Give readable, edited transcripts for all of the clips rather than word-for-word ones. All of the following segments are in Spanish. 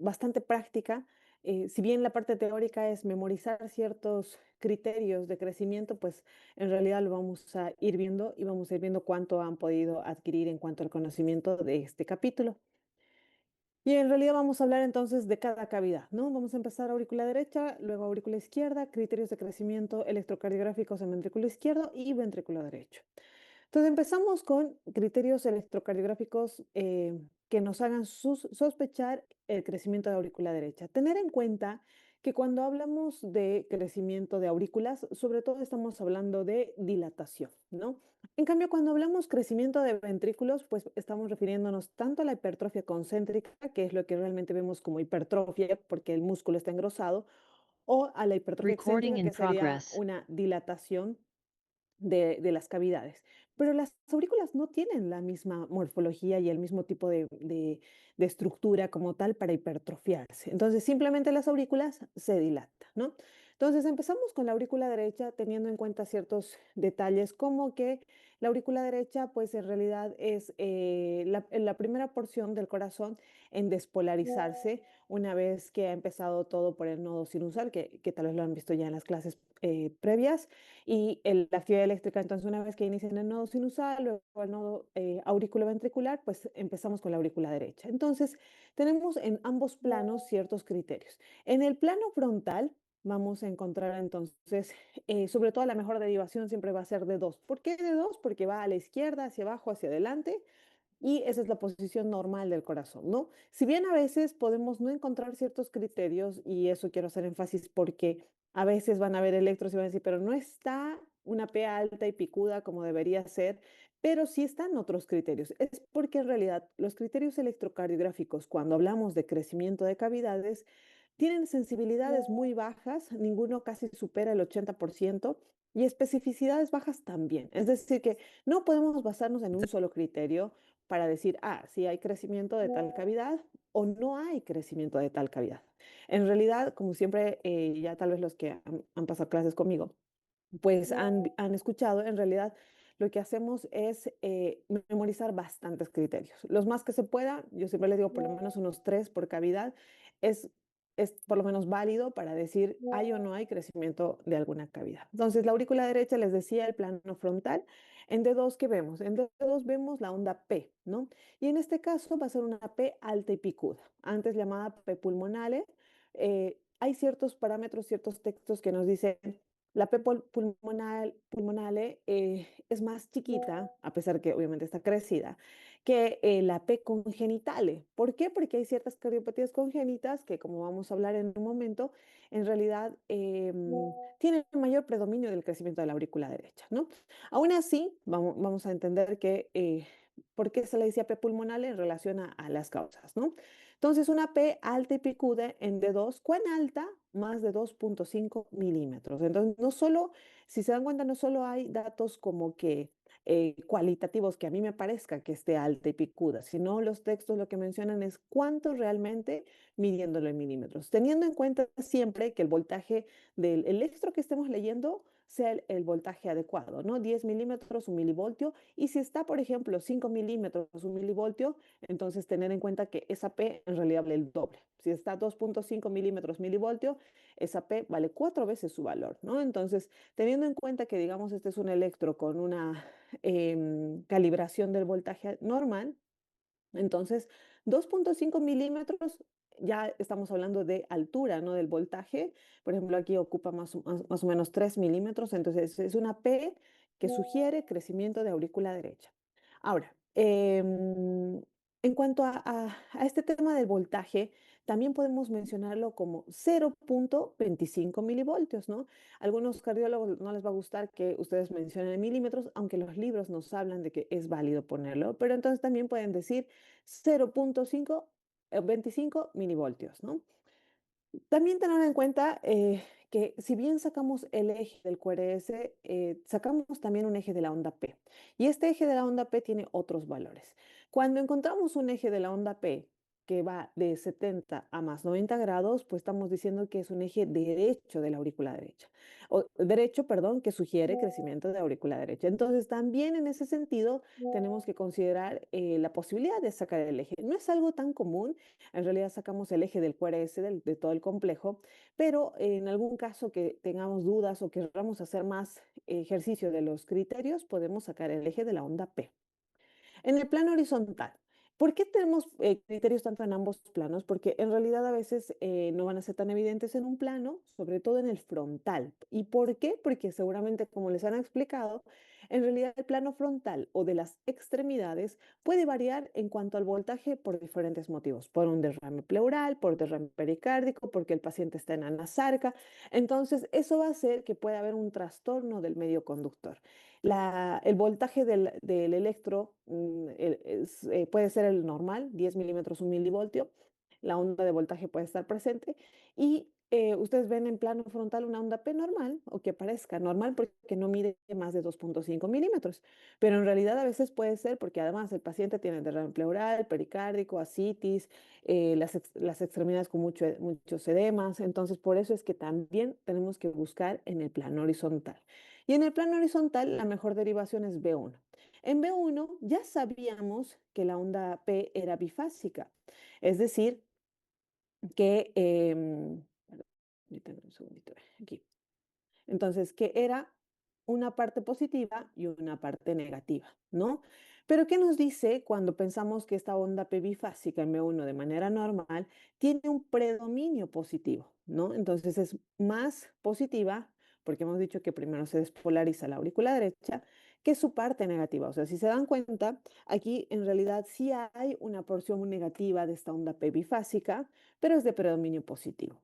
bastante práctica. Si bien la parte teórica es memorizar ciertos criterios de crecimiento, pues en realidad lo vamos a ir viendo y vamos a ir viendo cuánto han podido adquirir en cuanto al conocimiento de este capítulo. Y en realidad vamos a hablar entonces de cada cavidad, ¿no? Vamos a empezar aurícula derecha, luego aurícula izquierda, criterios de crecimiento electrocardiográficos en ventrículo izquierdo y ventrículo derecho. Entonces empezamos con criterios electrocardiográficos que nos hagan sospechar el crecimiento de aurícula derecha. Tener en cuenta que cuando hablamos de crecimiento de aurículas, sobre todo estamos hablando de dilatación, ¿no? En cambio, cuando hablamos crecimiento de ventrículos, pues estamos refiriéndonos tanto a la hipertrofia concéntrica, que es lo que realmente vemos como hipertrofia, porque el músculo está engrosado, o a la hipertrofia Recording excéntrica, in que sería progress. una dilatación de las cavidades. Pero las aurículas no tienen la misma morfología y el mismo tipo de estructura como tal para hipertrofiarse. Entonces, simplemente las aurículas se dilatan, ¿no? Entonces, empezamos con la aurícula derecha teniendo en cuenta ciertos detalles como que la aurícula derecha, pues en realidad es la primera porción del corazón en despolarizarse una vez que ha empezado todo por el nodo sinusal, que tal vez lo han visto ya en las clases previas y la actividad eléctrica. Entonces, una vez que inicia en el nodo sinusal, luego el nodo auriculoventricular, pues empezamos con la aurícula derecha. Entonces, tenemos en ambos planos ciertos criterios. En el plano frontal, vamos a encontrar entonces, sobre todo la mejor derivación siempre va a ser de 2. ¿Por qué de 2? Porque va a la izquierda, hacia abajo, hacia adelante, y esa es la posición normal del corazón, ¿no? Si bien a veces podemos no encontrar ciertos criterios, y eso quiero hacer énfasis porque a veces van a haber electros y van a decir, pero no está una P alta y picuda como debería ser, pero sí están otros criterios. Es porque en realidad los criterios electrocardiográficos, cuando hablamos de crecimiento de cavidades, tienen sensibilidades muy bajas, ninguno casi supera el 80%, y especificidades bajas también. Es decir, que no podemos basarnos en un solo criterio para decir, ah, sí hay crecimiento de tal cavidad o no hay crecimiento de tal cavidad. En realidad, como siempre, ya tal vez los que han pasado clases conmigo, pues han escuchado, en realidad lo que hacemos es memorizar bastantes criterios. Los más que se pueda, yo siempre les digo por lo menos unos 3 por cavidad, es, es por lo menos válido para decir hay o no hay crecimiento de alguna cavidad. Entonces, la aurícula derecha, les decía, el plano frontal. En D2, ¿qué vemos? En D2 vemos la onda P, ¿no? Y en este caso va a ser una P alta y picuda, antes llamada P pulmonale. Hay ciertos parámetros, ciertos textos que nos dicen la P pulmonale es más chiquita, a pesar que obviamente está crecida, que la P congenitale. ¿Por qué? Porque hay ciertas cardiopatías congénitas que, como vamos a hablar en un momento, en realidad tienen mayor predominio del crecimiento de la aurícula derecha, ¿no? Aún así, vamos a entender que por qué se le decía P pulmonale en relación a las causas, ¿no? Entonces, una P alta y picuda en D2, ¿cuán alta? Más de 2,5 milímetros. Entonces, no solo, si se dan cuenta, no solo hay datos como que cualitativos que a mí me parezca que esté alta y picuda, sino los textos lo que mencionan es cuánto realmente midiéndolo en milímetros, teniendo en cuenta siempre que el voltaje del electro que estemos leyendo sea el voltaje adecuado, ¿no? 10 milímetros, un milivoltio, y si está, por ejemplo, 5 milímetros, un milivoltio, entonces tener en cuenta que esa P en realidad vale el doble. Si está 2,5 milímetros milivoltio, esa P vale 4 veces su valor, ¿no? Entonces, teniendo en cuenta que, digamos, este es un electro con una calibración del voltaje normal, entonces 2,5 milímetros, ya estamos hablando de altura, ¿no? Del voltaje. Por ejemplo, aquí ocupa más o menos 3 milímetros, entonces es una P que sugiere crecimiento de aurícula derecha. Ahora, en cuanto a este tema del voltaje, también podemos mencionarlo como 0,25 milivoltios, ¿no? Algunos cardiólogos no les va a gustar que ustedes mencionen en milímetros, aunque los libros nos hablan de que es válido ponerlo, pero entonces también pueden decir 0,5, 25 milivoltios, ¿no? También tener en cuenta que si bien sacamos el eje del QRS, sacamos también un eje de la onda P. Y este eje de la onda P tiene otros valores. Cuando encontramos un eje de la onda P, que va de 70 a más 90 grados, pues estamos diciendo que es un eje derecho de la aurícula derecha. O derecho, perdón, que sugiere crecimiento de la aurícula derecha. Entonces, también en ese sentido, tenemos que considerar la posibilidad de sacar el eje. No es algo tan común, en realidad sacamos el eje del QRS, de todo el complejo, pero en algún caso que tengamos dudas o queramos hacer más ejercicio de los criterios, podemos sacar el eje de la onda P. En el plano horizontal, ¿por qué tenemos criterios tanto en ambos planos? Porque en realidad a veces no van a ser tan evidentes en un plano, sobre todo en el frontal. ¿Y por qué? Porque seguramente, como les han explicado, en realidad el plano frontal o de las extremidades puede variar en cuanto al voltaje por diferentes motivos, por un derrame pleural, por derrame pericárdico, porque el paciente está en anasarca. Entonces, eso va a hacer que pueda haber un trastorno del medio conductor. El voltaje del electro puede ser el normal, 10 milímetros, un milivoltio. La onda de voltaje puede estar presente y ustedes ven en plano frontal una onda P normal o que parezca normal porque no mide más de 2,5 milímetros, pero en realidad a veces puede ser porque además el paciente tiene derrame pleural, pericárdico, ascitis, las extremidades con muchos edemas, entonces por eso es que también tenemos que buscar en el plano horizontal. Y en el plano horizontal, la mejor derivación es B1. En B1 ya sabíamos que la onda P era bifásica, es decir, que, permítanme un segundito, aquí. Entonces, que era una parte positiva y una parte negativa, ¿no? Pero ¿qué nos dice cuando pensamos que esta onda P bifásica en B1 de manera normal tiene un predominio positivo, ¿no? Entonces es más positiva, porque hemos dicho que primero se despolariza la aurícula derecha, que su parte negativa. O sea, si se dan cuenta, aquí en realidad sí hay una porción muy negativa de esta onda P bifásica, pero es de predominio positivo.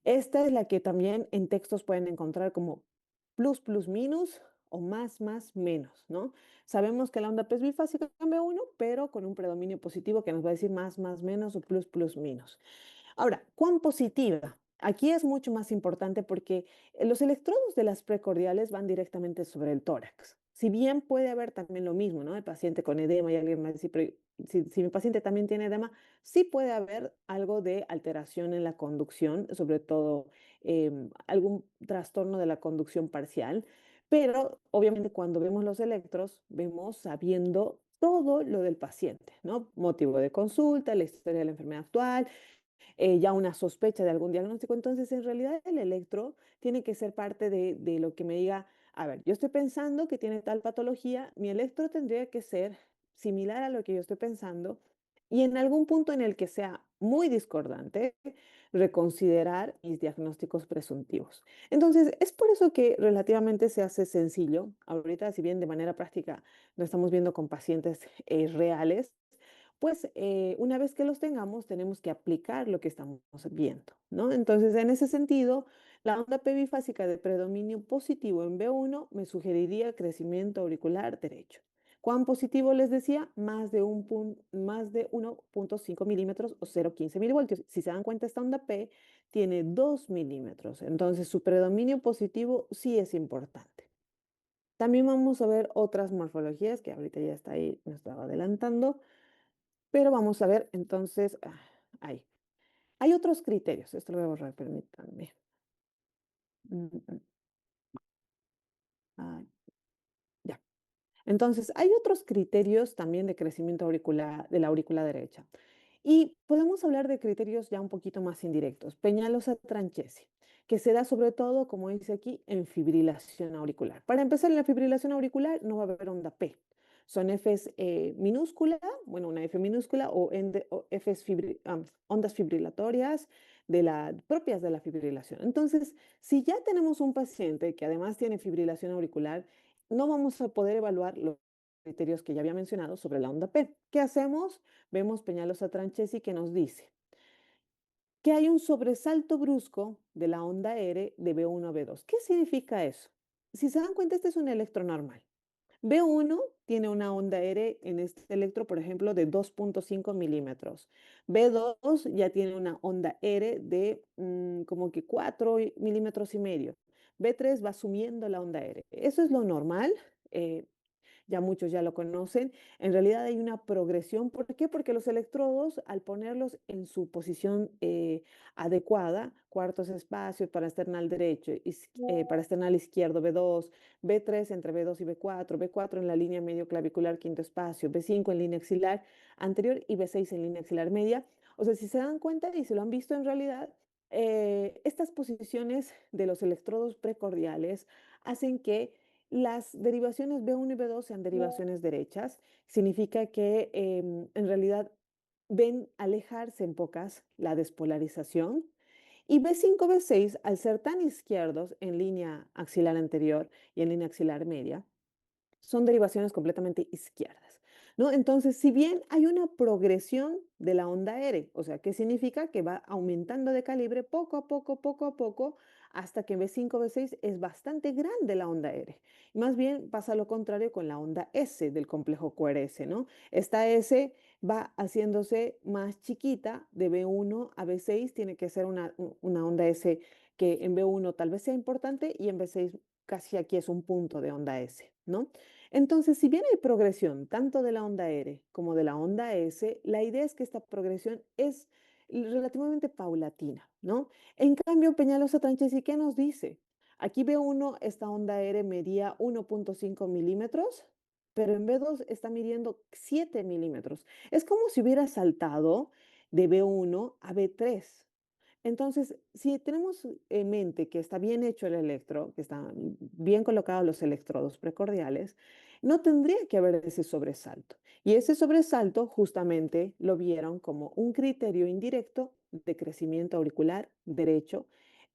Esta es la que también en textos pueden encontrar como plus, plus, minus o más, más, menos, ¿no? Sabemos que la onda P es bifásica cambia uno, pero con un predominio positivo que nos va a decir más, más, menos o plus, plus, minus. Ahora, ¿cuán positiva? Aquí es mucho más importante porque los electrodos de las precordiales van directamente sobre el tórax. Si bien puede haber también lo mismo, ¿no? El paciente con edema y alguien más, si mi paciente también tiene edema, sí puede haber algo de alteración en la conducción, sobre todo algún trastorno de la conducción parcial, pero obviamente cuando vemos los electros, vemos sabiendo todo lo del paciente, ¿no? Motivo de consulta, la historia de la enfermedad actual, ya una sospecha de algún diagnóstico. Entonces, en realidad, el electro tiene que ser parte de lo que me diga, a ver, yo estoy pensando que tiene tal patología, mi electro tendría que ser similar a lo que yo estoy pensando y en algún punto en el que sea muy discordante, reconsiderar mis diagnósticos presuntivos. Entonces, es por eso que relativamente se hace sencillo. Ahorita, si bien de manera práctica lo estamos viendo con pacientes reales, pues una vez que los tengamos, tenemos que aplicar lo que estamos viendo, ¿no? Entonces, en ese sentido, la onda P bifásica de predominio positivo en B1 me sugeriría crecimiento auricular derecho. ¿Cuán positivo les decía? Más de 1,5 milímetros o 0,15 milivoltios. Si se dan cuenta, esta onda P tiene 2 milímetros, entonces su predominio positivo sí es importante. También vamos a ver otras morfologías que ahorita ya está ahí, me estaba adelantando. Pero vamos a ver, entonces, ahí. Hay otros criterios, esto lo voy a borrar, permítanme. Mm, mm, ah, ya. Entonces, hay otros criterios también de crecimiento auricular, de la aurícula derecha. Y podemos hablar de criterios ya un poquito más indirectos. Peñalosa Tranchesi, que se da sobre todo, como dice aquí, en fibrilación auricular. Para empezar, en la fibrilación auricular no va a haber onda P. Son Fs minúscula, bueno, una F minúscula o Fs ondas fibrilatorias propias de la fibrilación. Entonces, si ya tenemos un paciente que además tiene fibrilación auricular, no vamos a poder evaluar los criterios que ya había mencionado sobre la onda P. ¿Qué hacemos? Vemos Peñalosa Tranchesi que nos dice que hay un sobresalto brusco de la onda R de B1 a B2. ¿Qué significa eso? Si se dan cuenta, este es un electro normal. B1 tiene una onda R en este electro, por ejemplo, de 2,5 milímetros. B2 ya tiene una onda R de como que 4 milímetros y medio. B3 va subiendo la onda R. Eso es lo normal. ya muchos ya lo conocen. En realidad hay una progresión. ¿Por qué? Porque los electrodos, al ponerlos en su posición adecuada, cuartos espacios para esternal derecho, para esternal izquierdo, B2, B3 entre B2 y B4, B4 en la línea medio clavicular, quinto espacio, B5 en línea axilar anterior y B6 en línea axilar media. O sea, si se dan cuenta y se lo han visto en realidad, estas posiciones de los electrodos precordiales hacen que las derivaciones B1 y B2 sean derivaciones derechas. Significa que en realidad ven alejarse en pocas la despolarización. Y B5, B6, al ser tan izquierdos en línea axilar anterior y en línea axilar media, son derivaciones completamente izquierdas, ¿no? Entonces, si bien hay una progresión de la onda R, o sea, ¿qué significa? Que va aumentando de calibre poco a poco, hasta que en B5, B6 es bastante grande la onda R. Más bien pasa lo contrario con la onda S del complejo QRS, ¿no? Esta S va haciéndose más chiquita de B1 a B6, tiene que ser una onda S que en B1 tal vez sea importante y en B6 casi aquí es un punto de onda S, ¿no? Entonces, si bien hay progresión tanto de la onda R como de la onda S, la idea es que esta progresión es relativamente paulatina, ¿no? En cambio, Peñalosa-Tranchesi, ¿qué nos dice? Aquí B1, esta onda R medía 1.5 milímetros, pero en B2 está midiendo 7 milímetros. Es como si hubiera saltado de B1 a B3. Entonces, si tenemos en mente que está bien hecho el electro, que están bien colocados los electrodos precordiales, no tendría que haber ese sobresalto. Y ese sobresalto justamente lo vieron como un criterio indirecto de crecimiento auricular derecho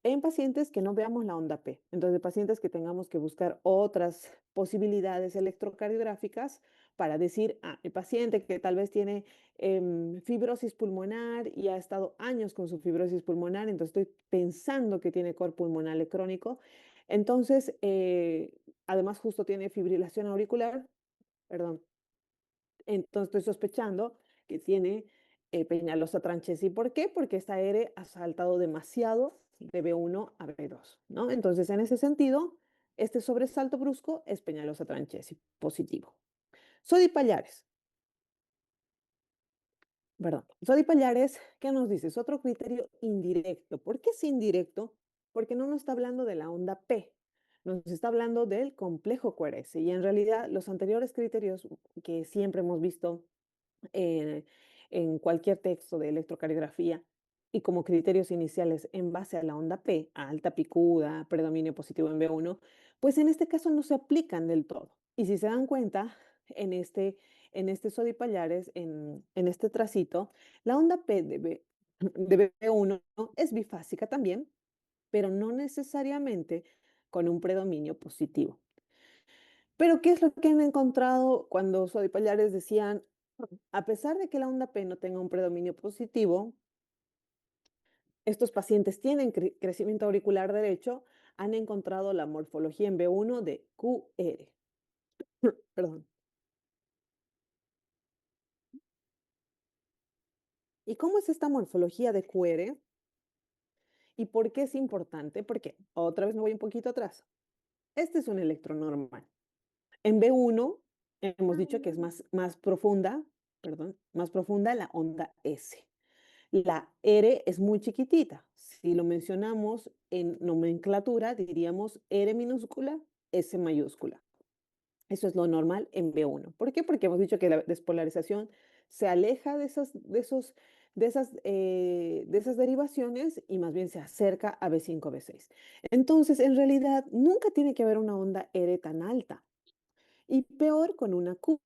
en pacientes que no veamos la onda P. Entonces, pacientes que tengamos que buscar otras posibilidades electrocardiográficas para decir, el paciente que tal vez tiene fibrosis pulmonar y ha estado años con su fibrosis pulmonar, entonces estoy pensando que tiene cor pulmonar crónico. Entonces, además justo tiene fibrilación auricular, perdón, entonces estoy sospechando que tiene Peñalosa Tranchesi. ¿Por qué? Porque esta R ha saltado demasiado de B1 a B2, ¿no? Entonces, en ese sentido, este sobresalto brusco es Peñalosa Tranchesi positivo. Sodi Pallares. Perdón, Sodi Pallares, ¿qué nos dice? Es otro criterio indirecto. ¿Por qué es indirecto? Porque no nos está hablando de la onda P, nos está hablando del complejo QRS. Y en realidad los anteriores criterios que siempre hemos visto en, en cualquier texto de electrocardiografía y como criterios iniciales en base a la onda P, a alta picuda, predominio positivo en B1, pues en este caso no se aplican del todo. Y si se dan cuenta, en este sodipallares, en este tracito, la onda P de B1 es bifásica también, pero no necesariamente con un predominio positivo. Pero, ¿qué es lo que han encontrado cuando sodipallares decían, a pesar de que la onda P no tenga un predominio positivo, estos pacientes tienen crecimiento auricular derecho, han encontrado la morfología en B1 de QR. Perdón. ¿Y cómo es esta morfología de QR? ¿Y por qué es importante? Porque otra vez me voy un poquito atrás. Este es un electro normal. En B1 hemos dicho que es más profunda, perdón, más profunda la onda S. La R es muy chiquitita. Si lo mencionamos en nomenclatura, diríamos R minúscula, S mayúscula. Eso es lo normal en B1. ¿Por qué? Porque hemos dicho que la despolarización se aleja de esas derivaciones y más bien se acerca a B5, B6. Entonces, en realidad, nunca tiene que haber una onda R tan alta y peor con una Q.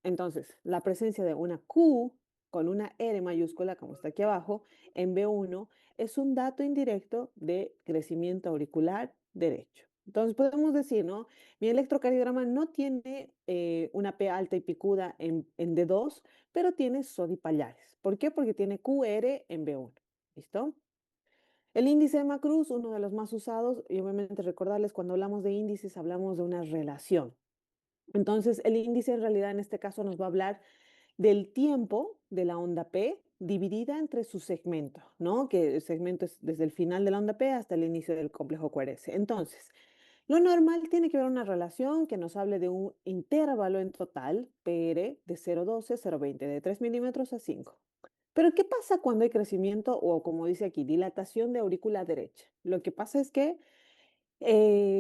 Entonces, la presencia de una Q con una R mayúscula, como está aquí abajo, en B1, es un dato indirecto de crecimiento auricular derecho. Entonces, podemos decir, ¿no? Mi electrocardiograma no tiene una P alta y picuda en D2, pero tiene sodipallares. ¿Por qué? Porque tiene QR en B1. ¿Listo? El índice de Macruz, uno de los más usados, y obviamente recordarles, cuando hablamos de índices, hablamos de una relación. Entonces, el índice en realidad en este caso nos va a hablar del tiempo de la onda P dividida entre su segmento, ¿no? Que el segmento es desde el final de la onda P hasta el inicio del complejo QRS. Entonces, Lo normal tiene que haber una relación que nos hable de un intervalo en total, PR, de 0,12 a 0,20, de 3 milímetros a 5. Pero ¿qué pasa cuando hay crecimiento o, como dice aquí, dilatación de aurícula derecha? Lo que pasa es que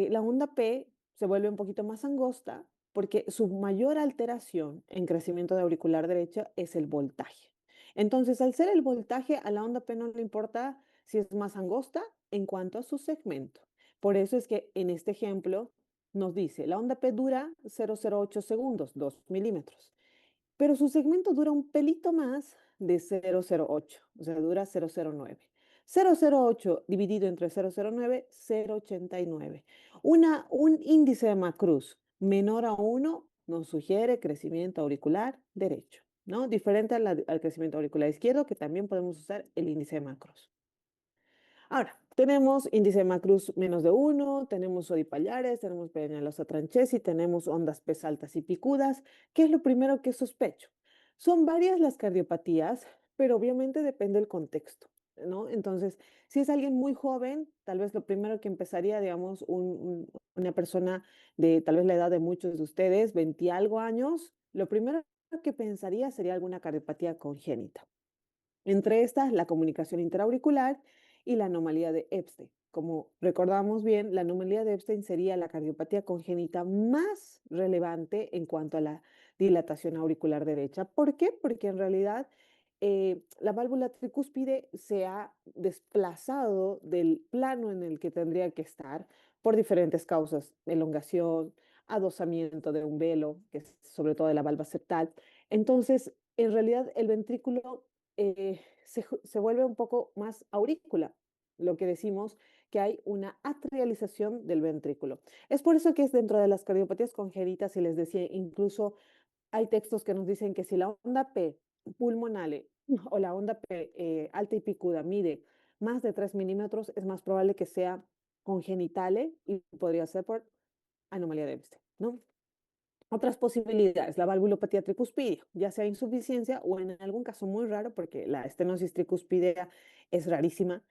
la onda P se vuelve un poquito más angosta porque su mayor alteración en crecimiento de auricular derecha es el voltaje. Entonces, al ser el voltaje, a la onda P no le importa si es más angosta en cuanto a su segmento. Por eso es que en este ejemplo nos dice, la onda P dura 0,08 segundos, 2 milímetros, pero su segmento dura un pelito más de 0,08, o sea, dura 0,09. 0,08 dividido entre 0,09, 0,89. Un índice de Macruz menor a 1 nos sugiere crecimiento auricular derecho, ¿no? Diferente al crecimiento auricular izquierdo, que también podemos usar el índice de Macruz. Ahora, tenemos índice Macruz menos de 1, tenemos odipallares, tenemos peñalosa tranchesi, tenemos ondas P altas y picudas. ¿Qué es lo primero que sospecho? Son varias las cardiopatías, pero obviamente depende del contexto, ¿no? Entonces, si es alguien muy joven, tal vez lo primero que empezaría, digamos, una persona de tal vez la edad de muchos de ustedes, 20 y algo años, lo primero que pensaría sería alguna cardiopatía congénita. Entre estas, la comunicación interauricular y la anomalía de Epstein. Como recordamos bien, la anomalía de Epstein sería la cardiopatía congénita más relevante en cuanto a la dilatación auricular derecha. ¿Por qué? Porque en realidad la válvula tricúspide se ha desplazado del plano en el que tendría que estar por diferentes causas, elongación, adosamiento de un velo, que es sobre todo de la valva septal. Entonces, en realidad el ventrículo se vuelve un poco más aurícula, lo que decimos que hay una atrialización del ventrículo. Es por eso que es dentro de las cardiopatías congénitas, y les decía, incluso hay textos que nos dicen que si la onda P pulmonale o la onda P alta y picuda mide más de 3 milímetros, es más probable que sea congenitale y podría ser por anomalía de Ebstein, ¿no? Otras posibilidades, la valvulopatía tricuspidia, ya sea insuficiencia o en algún caso muy raro, porque la estenosis tricuspidea es rarísima,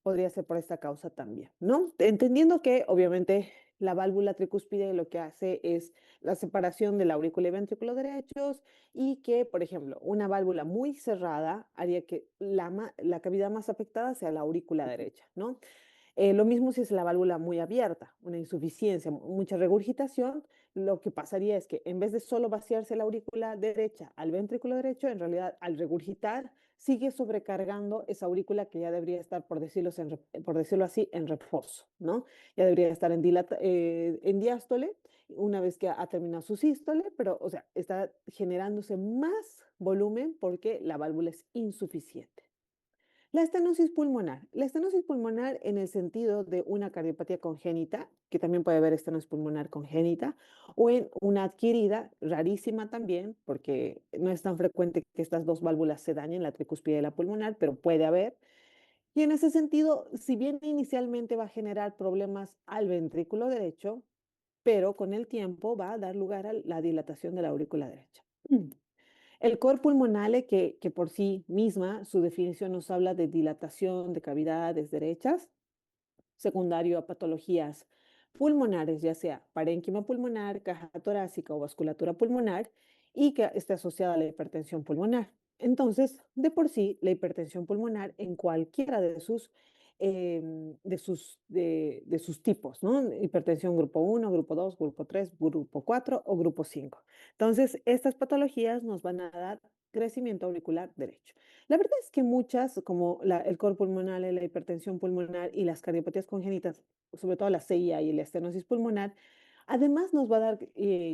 podría ser por esta causa también, ¿no? Entendiendo que obviamente la válvula tricuspidea lo que hace es la separación de la aurícula y ventrículo derechos y que, por ejemplo, una válvula muy cerrada haría que la cavidad más afectada sea la aurícula derecha, ¿no? Lo mismo si es la válvula muy abierta, una insuficiencia, mucha regurgitación, lo que pasaría es que en vez de solo vaciarse la aurícula derecha al ventrículo derecho, en realidad al regurgitar sigue sobrecargando esa aurícula que ya debería estar, por decirlo así, en reposo, ¿no? Ya debería estar en diástole una vez que ha terminado su sístole, pero, o sea, está generándose más volumen porque la válvula es insuficiente. La estenosis pulmonar. La estenosis pulmonar en el sentido de una cardiopatía congénita, que también puede haber estenosis pulmonar congénita, o en una adquirida, rarísima también, porque no es tan frecuente que estas dos válvulas se dañen, la tricuspide y la pulmonar, pero puede haber. Y en ese sentido, si bien inicialmente va a generar problemas al ventrículo derecho, pero con el tiempo va a dar lugar a la dilatación de la aurícula derecha. El cor pulmonale, que por sí misma, su definición nos habla de dilatación de cavidades derechas, secundario a patologías pulmonares, ya sea parénquima pulmonar, caja torácica o vasculatura pulmonar, y que esté asociada a la hipertensión pulmonar. Entonces, de por sí, la hipertensión pulmonar en cualquiera de sus tipos, ¿no? Hipertensión grupo 1, grupo 2, grupo 3, grupo 4 o grupo 5. Entonces, estas patologías nos van a dar crecimiento auricular derecho. La verdad es que muchas, como el cor pulmonar, la hipertensión pulmonar y las cardiopatías congénitas, sobre todo la CIA y la estenosis pulmonar, además nos va a dar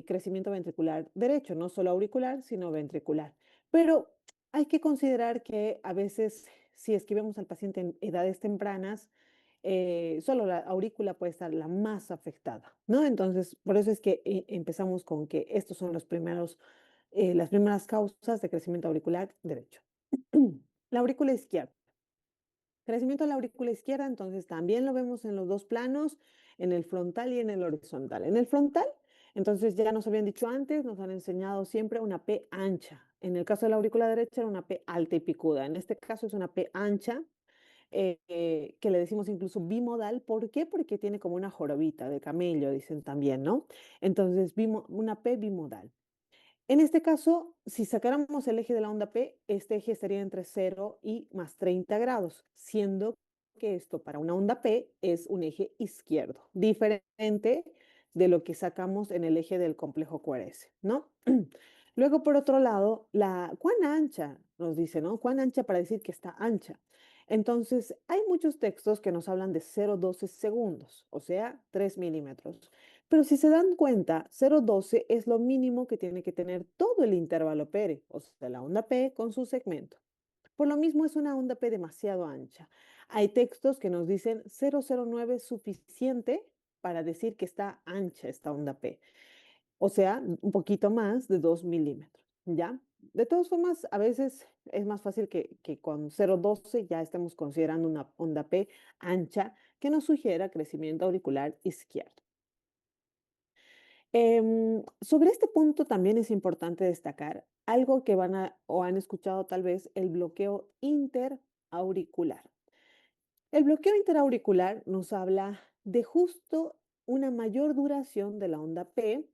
crecimiento ventricular derecho, no solo auricular, sino ventricular. Pero hay que considerar que a veces, si es que vemos al paciente en edades tempranas, solo la aurícula puede estar la más afectada, ¿no? Entonces, por eso es que empezamos con que estos son las primeras causas de crecimiento auricular derecho. La aurícula izquierda. Crecimiento de la aurícula izquierda, entonces también lo vemos en los dos planos, en el frontal y en el horizontal. En el frontal, entonces ya nos habían dicho antes, nos han enseñado siempre una P ancha. En el caso de la aurícula derecha era una P alta y picuda. En este caso es una P ancha, que le decimos incluso bimodal. ¿Por qué? Porque tiene como una jorobita de camello, dicen también, ¿no? Entonces, una P bimodal. En este caso, si sacáramos el eje de la onda P, este eje estaría entre 0 y más 30 grados, siendo que esto para una onda P es un eje izquierdo, diferente de lo que sacamos en el eje del complejo QRS, ¿no? Luego, por otro lado, ¿cuán ancha? Nos dice, ¿no? ¿Cuán ancha para decir que está ancha? Entonces, hay muchos textos que nos hablan de 0,12 segundos, o sea, 3 milímetros. Pero si se dan cuenta, 0,12 es lo mínimo que tiene que tener todo el intervalo Pérez, o sea, la onda P con su segmento. Por lo mismo es una onda P demasiado ancha. Hay textos que nos dicen 0,09 es suficiente para decir que está ancha esta onda P, o sea, un poquito más de 2 milímetros, ¿ya? De todas formas, a veces es más fácil que con 0,12 ya estemos considerando una onda P ancha que nos sugiera crecimiento auricular izquierdo. Sobre este punto también es importante destacar algo que van a o han escuchado tal vez, el bloqueo interauricular. El bloqueo interauricular nos habla de justo una mayor duración de la onda P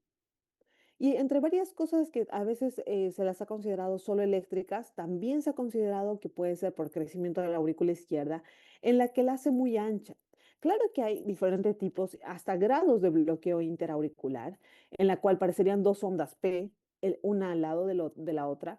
y entre varias cosas que a veces se las ha considerado solo eléctricas, también se ha considerado que puede ser por crecimiento de la aurícula izquierda, en la que la hace muy ancha. Claro que hay diferentes tipos, hasta grados de bloqueo interauricular, en la cual parecerían dos ondas P, una al lado de la otra,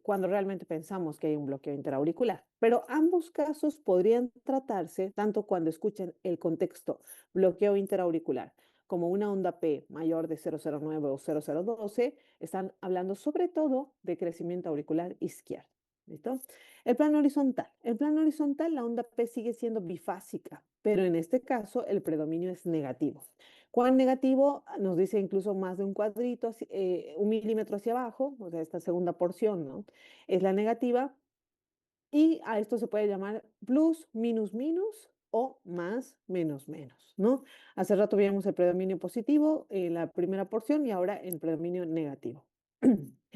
cuando realmente pensamos que hay un bloqueo interauricular. Pero ambos casos podrían tratarse tanto cuando escuchen el contexto bloqueo interauricular como una onda P mayor de 0,09 o 0,012, están hablando sobre todo de crecimiento auricular izquierdo. ¿Listo? El plano horizontal. El plano horizontal, la onda P sigue siendo bifásica, pero en este caso el predominio es negativo. ¿Cuán negativo? Nos dice incluso más de un cuadrito, 1 milímetro hacia abajo, o sea, esta segunda porción, ¿no? Es la negativa, y a esto se puede llamar plus, minus, minus o más, menos, menos, ¿no? Hace rato vimos el predominio positivo en la primera porción y ahora el predominio negativo.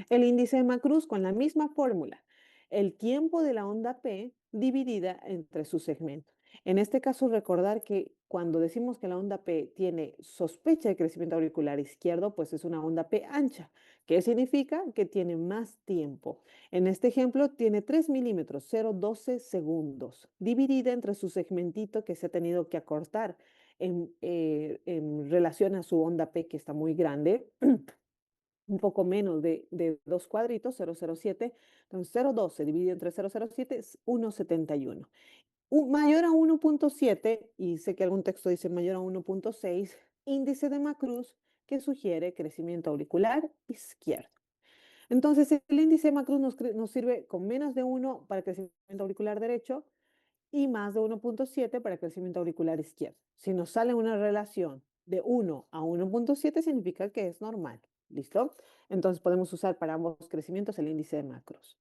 El índice de Macruz con la misma fórmula, el tiempo de la onda P dividida entre sus segmentos. En este caso, recordar que cuando decimos que la onda P tiene sospecha de crecimiento auricular izquierdo, pues es una onda P ancha. ¿Qué significa? Que tiene más tiempo. En este ejemplo tiene 3 milímetros, 0,12 segundos, dividida entre su segmentito que se ha tenido que acortar en relación a su onda P, que está muy grande, un poco menos de dos cuadritos, 0,07. Entonces, 0,12 dividido entre 0,07 es 1,71. Mayor a 1,7, y sé que algún texto dice mayor a 1,6, índice de Macruz que sugiere crecimiento auricular izquierdo. Entonces, el índice de Macruz nos sirve con menos de 1 para crecimiento auricular derecho y más de 1,7 para crecimiento auricular izquierdo. Si nos sale una relación de 1 a 1,7 significa que es normal. ¿Listo? Entonces podemos usar para ambos crecimientos el índice de Macruz.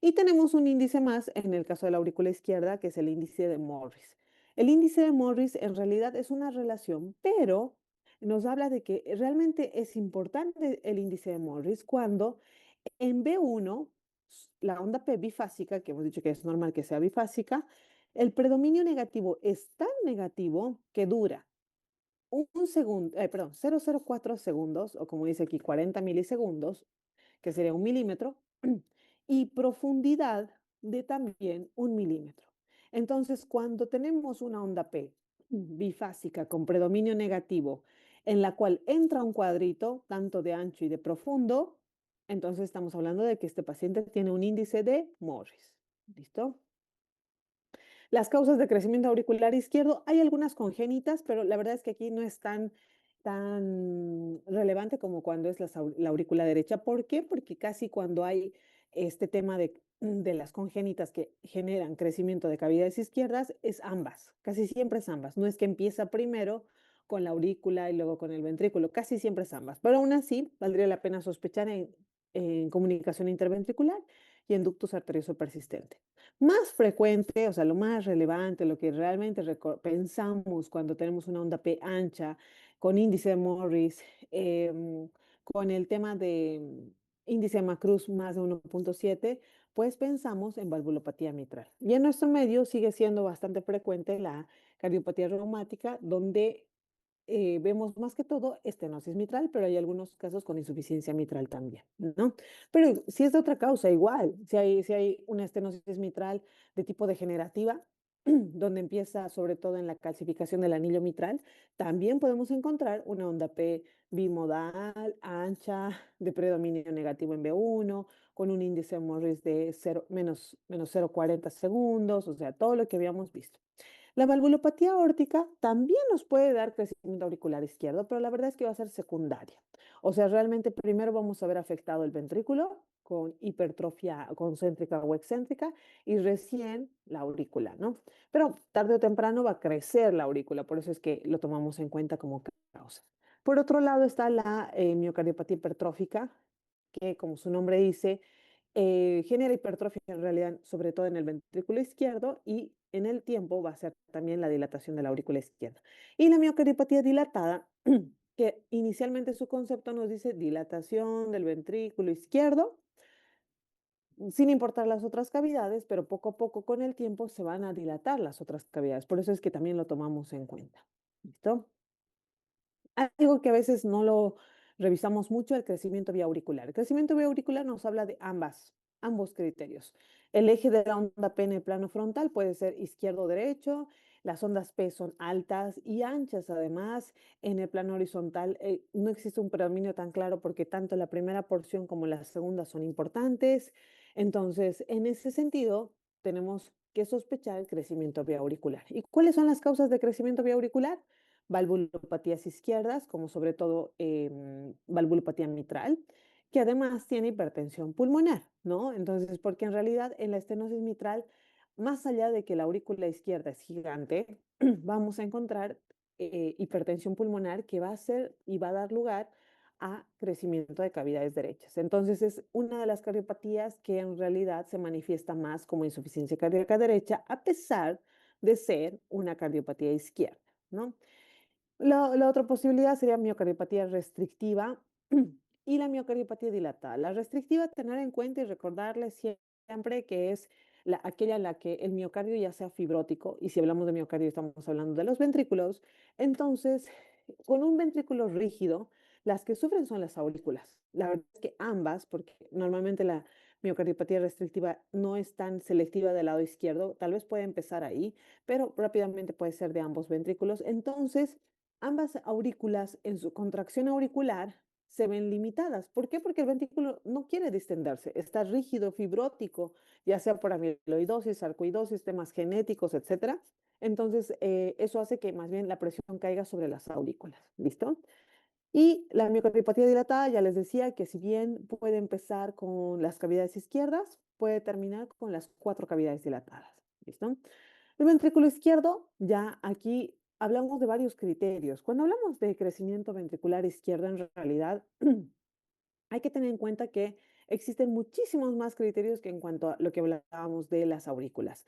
Y tenemos un índice más en el caso de la aurícula izquierda, que es el índice de Morris. El índice de Morris en realidad es una relación, pero nos habla de que realmente es importante el índice de Morris cuando en B1, la onda P bifásica, que hemos dicho que es normal que sea bifásica, el predominio negativo es tan negativo que dura un segundo, perdón, 0,04 segundos, o como dice aquí, 40 milisegundos, que sería 1 milímetro, y profundidad de también 1 milímetro. Entonces, cuando tenemos una onda P bifásica con predominio negativo, en la cual entra un cuadrito, tanto de ancho y de profundo, entonces estamos hablando de que este paciente tiene un índice de Morris. ¿Listo? Las causas de crecimiento auricular izquierdo, hay algunas congénitas, pero la verdad es que aquí no es tan relevante como cuando es la aurícula derecha. ¿Por qué? Porque casi cuando hay este tema de las congénitas que generan crecimiento de cavidades izquierdas, es ambas, casi siempre es ambas. No es que empieza primero con la aurícula y luego con el ventrículo, casi siempre es ambas. Pero aún así, valdría la pena sospechar en comunicación interventricular y en ductus arterioso persistente. Más frecuente, o sea, lo más relevante, lo que realmente pensamos cuando tenemos una onda P ancha, con índice de Morris, con el tema de índice de Macruz más de 1,7, después pensamos en valvulopatía mitral. Y en nuestro medio sigue siendo bastante frecuente la cardiopatía reumática, donde vemos más que todo estenosis mitral, pero hay algunos casos con insuficiencia mitral también, ¿no? Pero si es de otra causa, igual, si hay una estenosis mitral de tipo degenerativa, donde empieza sobre todo en la calcificación del anillo mitral, también podemos encontrar una onda P bimodal, ancha, de predominio negativo en B1, con un índice Morris de menos 0,40 segundos, o sea, todo lo que habíamos visto. La valvulopatía aórtica también nos puede dar crecimiento auricular izquierdo, pero la verdad es que va a ser secundaria. O sea, realmente primero vamos a ver afectado el ventrículo con hipertrofia concéntrica o excéntrica y recién la aurícula, ¿no? Pero tarde o temprano va a crecer la aurícula, por eso es que lo tomamos en cuenta como causa. Por otro lado está la miocardiopatía hipertrófica, que como su nombre dice, genera hipertrofia en realidad, sobre todo en el ventrículo izquierdo y en el tiempo va a ser también la dilatación de la aurícula izquierda. Y la miocardiopatía dilatada, que inicialmente su concepto nos dice dilatación del ventrículo izquierdo, sin importar las otras cavidades, pero poco a poco con el tiempo se van a dilatar las otras cavidades. Por eso es que también lo tomamos en cuenta. ¿Listo? Algo que a veces no lo revisamos mucho, el crecimiento vía auricular. El crecimiento vía auricular nos habla de ambos criterios. El eje de la onda P en el plano frontal puede ser izquierdo o derecho. Las ondas P son altas y anchas. Además, en el plano horizontal no existe un predominio tan claro porque tanto la primera porción como la segunda son importantes. Entonces, en ese sentido, tenemos que sospechar el crecimiento vía auricular. ¿Y cuáles son las causas de crecimiento vía auricular? Valvulopatías izquierdas, como sobre todo valvulopatía mitral, que además tiene hipertensión pulmonar, ¿no? Entonces, porque en realidad en la estenosis mitral, más allá de que la aurícula izquierda es gigante, vamos a encontrar hipertensión pulmonar que va a ser y va a dar lugar a crecimiento de cavidades derechas. Entonces, es una de las cardiopatías que en realidad se manifiesta más como insuficiencia cardíaca derecha, a pesar de ser una cardiopatía izquierda, ¿no? La otra posibilidad sería miocardiopatía restrictiva y la miocardiopatía dilatada. La restrictiva, tener en cuenta y recordarle siempre que es aquella en la que el miocardio ya sea fibrótico, y si hablamos de miocardio estamos hablando de los ventrículos. Entonces, con un ventrículo rígido, las que sufren son las aurículas. La verdad es que ambas, porque normalmente la miocardiopatía restrictiva no es tan selectiva del lado izquierdo, tal vez puede empezar ahí, pero rápidamente puede ser de ambos ventrículos. Entonces, ambas aurículas en su contracción auricular se ven limitadas. ¿Por qué? Porque el ventrículo no quiere distenderse, está rígido, fibrótico, ya sea por amiloidosis, sarcoidosis, temas genéticos, etcétera. Entonces, eso hace que más bien la presión caiga sobre las aurículas. ¿Listo? Y la miocardiopatía dilatada, ya les decía que si bien puede empezar con las cavidades izquierdas, puede terminar con las cuatro cavidades dilatadas. ¿Listo? El ventrículo izquierdo, ya aquí hablamos de varios criterios. Cuando hablamos de crecimiento ventricular izquierdo, en realidad hay que tener en cuenta que existen muchísimos más criterios que en cuanto a lo que hablábamos de las aurículas.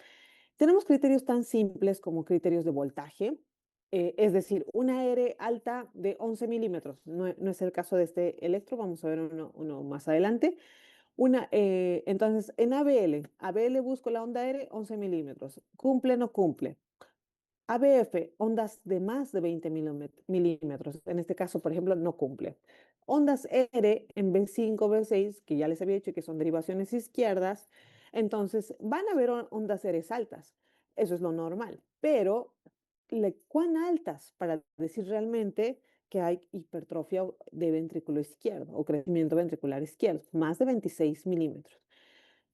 Tenemos criterios tan simples como criterios de voltaje, es decir, una R alta de 11 milímetros. No es el caso de este electro, vamos a ver uno más adelante. Entonces, en ABL busco la onda R 11 milímetros. ¿Cumple o no cumple? ABF, ondas de más de 20 milímetros. En este caso, por ejemplo, no cumple. Ondas R en B5, B6, que ya les había dicho que son derivaciones izquierdas, entonces van a haber ondas R altas. Eso es lo normal. Pero, ¿cuán altas para decir realmente que hay hipertrofia de ventrículo izquierdo o crecimiento ventricular izquierdo? Más de 26 milímetros.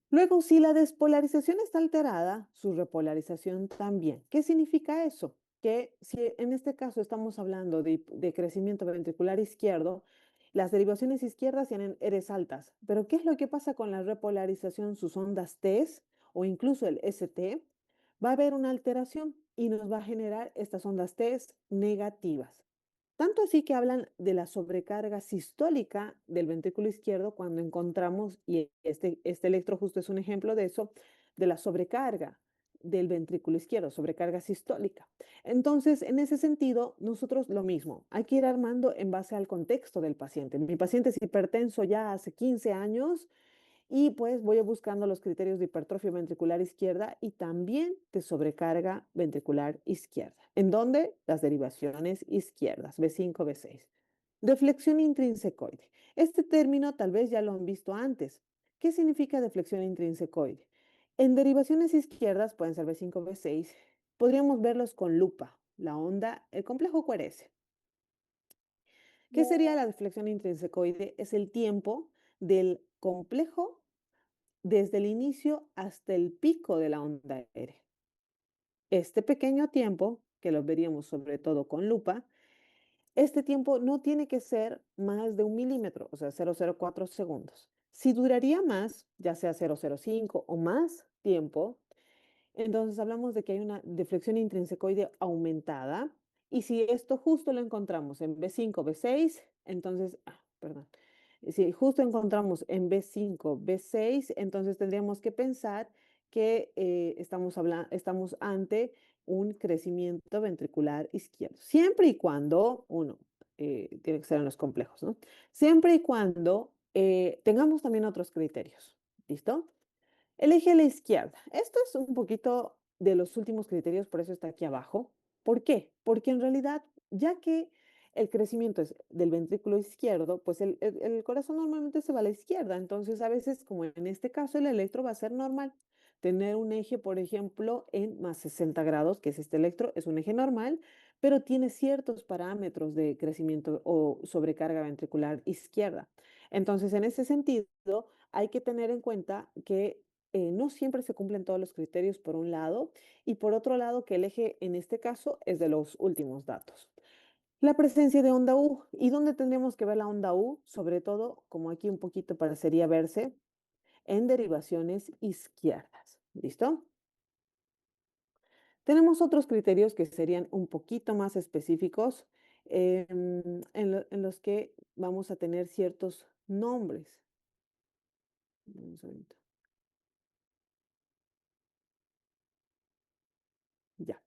Luego, si la despolarización está alterada, su repolarización también. ¿Qué significa eso? Que si en este caso estamos hablando de crecimiento ventricular izquierdo, las derivaciones izquierdas tienen Rs altas. Pero ¿qué es lo que pasa con la repolarización, sus ondas T o incluso el ST? Va a haber una alteración y nos va a generar estas ondas T negativas. Tanto así que hablan de la sobrecarga sistólica del ventrículo izquierdo cuando encontramos, y este electro justo es un ejemplo de eso, de la sobrecarga del ventrículo izquierdo, sobrecarga sistólica. Entonces, en ese sentido, nosotros lo mismo, hay que ir armando en base al contexto del paciente. Mi paciente es hipertenso ya hace 15 años Y pues voy buscando los criterios de hipertrofia ventricular izquierda y también de sobrecarga ventricular izquierda. ¿En dónde? Las derivaciones izquierdas, B5, B6. Deflexión intrinsecoide. Este término tal vez ya lo han visto antes. ¿Qué significa deflexión intrinsecoide? En derivaciones izquierdas, pueden ser B5, B6, podríamos verlos con lupa, la onda, el complejo QRS. ¿Qué sería la deflexión intrinsecoide? Es el tiempo del complejo desde el inicio hasta el pico de la onda aérea. Este pequeño tiempo, que lo veríamos sobre todo con lupa, este tiempo no tiene que ser más de 1 milímetro, o sea, 0,04 segundos. Si duraría más, ya sea 0,05 o más tiempo, entonces hablamos de que hay una deflexión intrinsecoide aumentada. Y si esto justo lo encontramos en B5, B6, entonces, perdón, si justo encontramos en B5, B6, entonces tendríamos que pensar que estamos ante un crecimiento ventricular izquierdo. Siempre y cuando, tiene que ser en los complejos, ¿no? Siempre y cuando tengamos también otros criterios. ¿Listo? Elige a la izquierda. Esto es un poquito de los últimos criterios, por eso está aquí abajo. ¿Por qué? Porque en realidad, ya que el crecimiento es del ventrículo izquierdo, pues el corazón normalmente se va a la izquierda. Entonces, a veces, como en este caso, el electro va a ser normal. Tener un eje, por ejemplo, en más 60 grados, que es este electro, es un eje normal, pero tiene ciertos parámetros de crecimiento o sobrecarga ventricular izquierda. Entonces, en ese sentido, hay que tener en cuenta que no siempre se cumplen todos los criterios por un lado y por otro lado que el eje en este caso es de los últimos datos. La presencia de onda U. ¿Y dónde tendríamos que ver la onda U? Sobre todo, como aquí un poquito parecería verse, en derivaciones izquierdas. ¿Listo? Tenemos otros criterios que serían un poquito más específicos en los que vamos a tener ciertos nombres. Un segundito. Ya.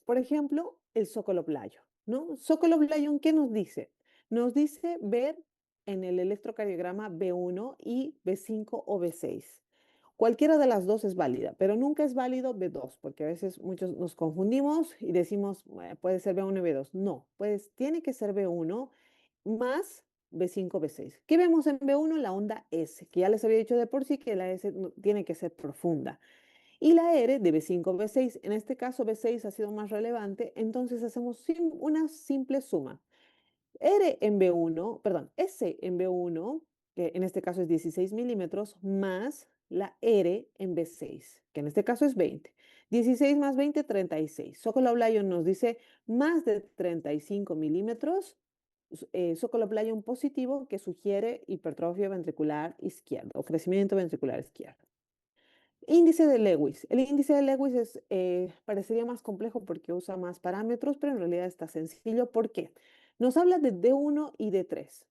Por ejemplo, el Zócalo Playo, ¿no? Zócalo Playo, ¿qué nos dice? Nos dice ver en el electrocardiograma B1 y B5 o B6. Cualquiera de las dos es válida, pero nunca es válido B2, porque a veces muchos nos confundimos y decimos, puede ser B1 y B2". No, pues tiene que ser B1 más B5, B6. ¿Qué vemos en B1? La onda S, que ya les había dicho de por sí que la S tiene que ser profunda. Y la R de B5, B6, en este caso B6 ha sido más relevante, entonces hacemos una simple suma. R en B1, perdón, S en B1, que en este caso es 16 milímetros, más la R en B6, que en este caso es 20. 16 más 20, 36. Sokolov Lyon nos dice más de 35 milímetros, Sokolov Lyon positivo que sugiere hipertrofia ventricular izquierda o crecimiento ventricular izquierdo. Índice de Lewis. El índice de Lewis parecería más complejo porque usa más parámetros, pero en realidad está sencillo. ¿Por qué? Nos habla de D1 y D3.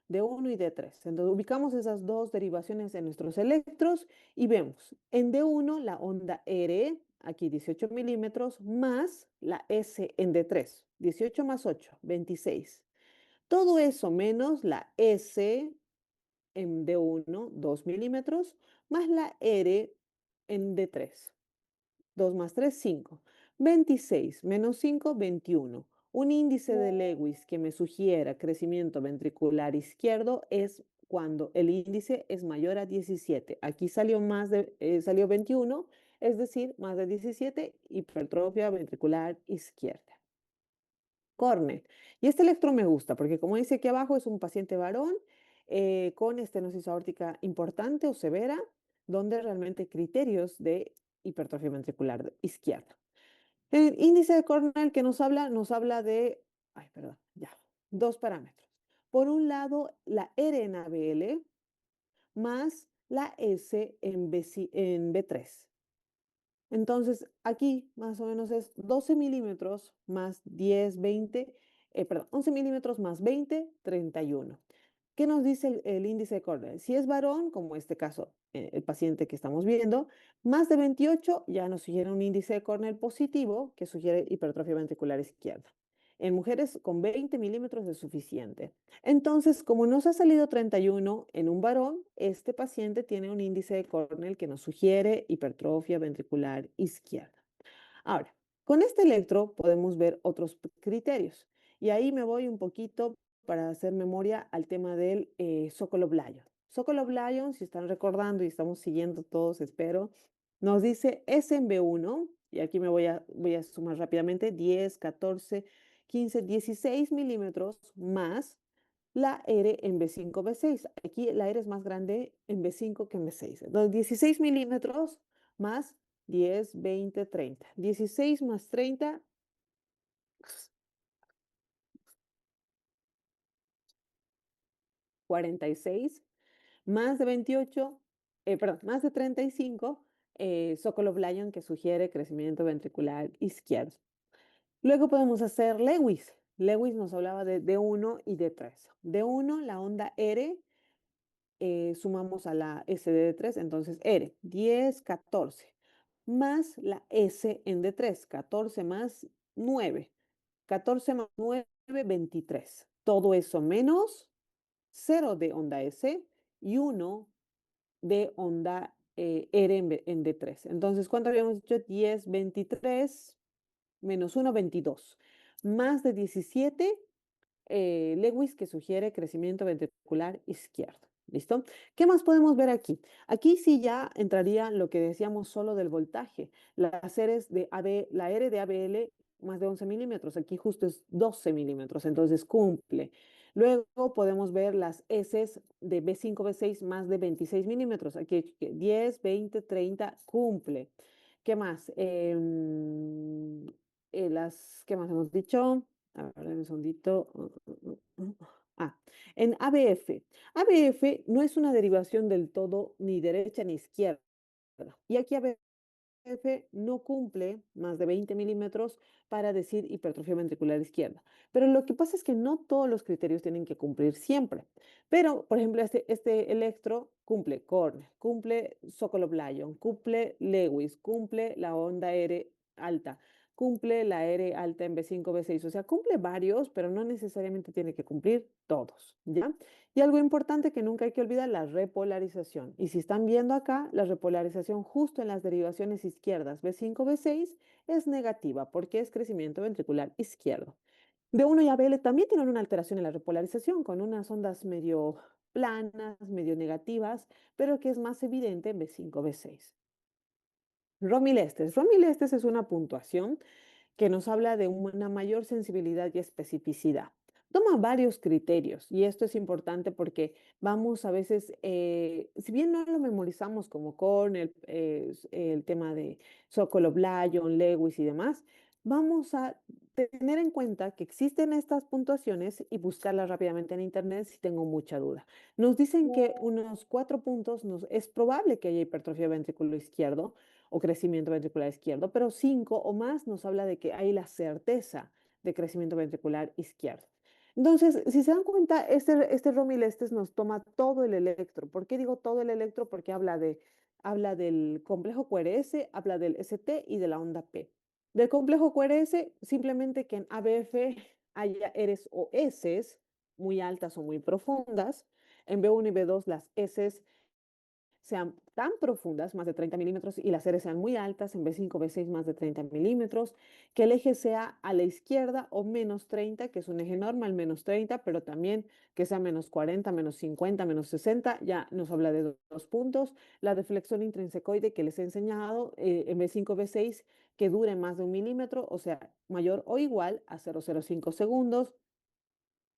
D1 y D3. Entonces ubicamos esas dos derivaciones en nuestros electros y vemos en D1 la onda R, aquí 18 milímetros, más la S en D3, 18 más 8, 26. Todo eso menos la S en D1, 2 milímetros, más la R en D3. 2 más 3, 5. 26 menos 5, 21. Un índice de Lewis que me sugiera crecimiento ventricular izquierdo es cuando el índice es mayor a 17. Aquí salió 21, es decir, más de 17, hipertrofia ventricular izquierda. Cornell. Y este electro me gusta porque como dice aquí abajo es un paciente varón con estenosis aórtica importante o severa, donde realmente hay criterios de hipertrofia ventricular izquierda. El índice de Cornell que nos habla de, ay, perdón, ya, dos parámetros. Por un lado, la R en ABL más la S en B3. Entonces, aquí más o menos es 12 milímetros más 10, 20, perdón, 11 milímetros más 20, 31. ¿Qué nos dice el índice de Cornell? Si es varón, como este caso, el paciente que estamos viendo, más de 28 ya nos sugiere un índice de Cornell positivo que sugiere hipertrofia ventricular izquierda. En mujeres con 20 milímetros es suficiente. Entonces, como nos ha salido 31 en un varón, este paciente tiene un índice de Cornell que nos sugiere hipertrofia ventricular izquierda. Ahora, con este electro podemos ver otros criterios. Y ahí me voy un poquito para hacer memoria al tema del Sokolov Lyon. Sokolov Lyon, si están recordando y estamos siguiendo todos, espero, nos dice S en B1, y aquí voy a sumar rápidamente, 10, 14, 15, 16 milímetros más la R en B5, B6. Aquí la R es más grande en B5 que en B6. Entonces, 16 milímetros más 10, 20, 30. 16 más 30, 46. Más de 28, perdón, más de 35, Sokolov Lyon que sugiere crecimiento ventricular izquierdo. Luego podemos hacer Lewis. Lewis nos hablaba de D1 y D3. D1, la onda R, sumamos a la S de D3, entonces R, 10, 14, más la S en D3, 14 más 9, 14 más 9, 23. Todo eso menos 0 de onda S y 1 de onda R en D3. Entonces, ¿cuánto habíamos dicho? 10, 23 menos 1, 22. Más de 17 Lewis que sugiere crecimiento ventricular izquierdo. ¿Listo? ¿Qué más podemos ver aquí? Aquí sí ya entraría lo que decíamos solo del voltaje. Las R's de AB, la R de ABL más de 11 milímetros. Aquí justo es 12 milímetros, entonces cumple. Luego podemos ver las S de B5, B6 más de 26 milímetros. Aquí 10, 20, 30, cumple. ¿Qué más? ¿Qué más hemos dicho? A ver, un segundito. Ah, en ABF. ABF no es una derivación del todo ni derecha ni izquierda. Y aquí ABF no cumple más de 20 milímetros para decir hipertrofia ventricular izquierda. Pero lo que pasa es que no todos los criterios tienen que cumplir siempre. Pero, por ejemplo, este electro cumple Cornell, cumple Sokolov-Lyon, cumple Lewis, cumple la onda R alta, cumple la R alta en B5, B6. O sea, cumple varios, pero no necesariamente tiene que cumplir todos, ¿ya? Y algo importante que nunca hay que olvidar, la repolarización. Y si están viendo acá, la repolarización justo en las derivaciones izquierdas B5, B6 es negativa porque es crecimiento ventricular izquierdo. B1 y ABL también tienen una alteración en la repolarización con unas ondas medio planas, medio negativas, pero que es más evidente en B5, B6. Romilestes. Romilestes es una puntuación que nos habla de una mayor sensibilidad y especificidad. Toma varios criterios y esto es importante porque vamos a veces, si bien no lo memorizamos como con el tema de Sokolov, Lyon, Lewis y demás, vamos a tener en cuenta que existen estas puntuaciones y buscarlas rápidamente en internet si tengo mucha duda. Nos dicen que unos 4 puntos es probable que haya hipertrofia ventrículo izquierdo, o crecimiento ventricular izquierdo, pero 5 o más nos habla de que hay la certeza de crecimiento ventricular izquierdo. Entonces, si se dan cuenta, este Romilestes nos toma todo el electro. ¿Por qué digo todo el electro? Porque habla del complejo QRS, habla del ST y de la onda P. Del complejo QRS, simplemente que en ABF haya Rs o S muy altas o muy profundas. En B1 y B2 las S sean tan profundas, más de 30 milímetros, y las series sean muy altas, en B5, B6 más de 30 milímetros, que el eje sea a la izquierda o menos 30, que es un eje normal, menos 30, pero también que sea menos 40, menos 50, menos 60, ya nos habla de 2 puntos. La deflexión intrinsecoide que les he enseñado en B5, B6, que dure más de 1 milímetro, o sea, mayor o igual a 0,05 segundos.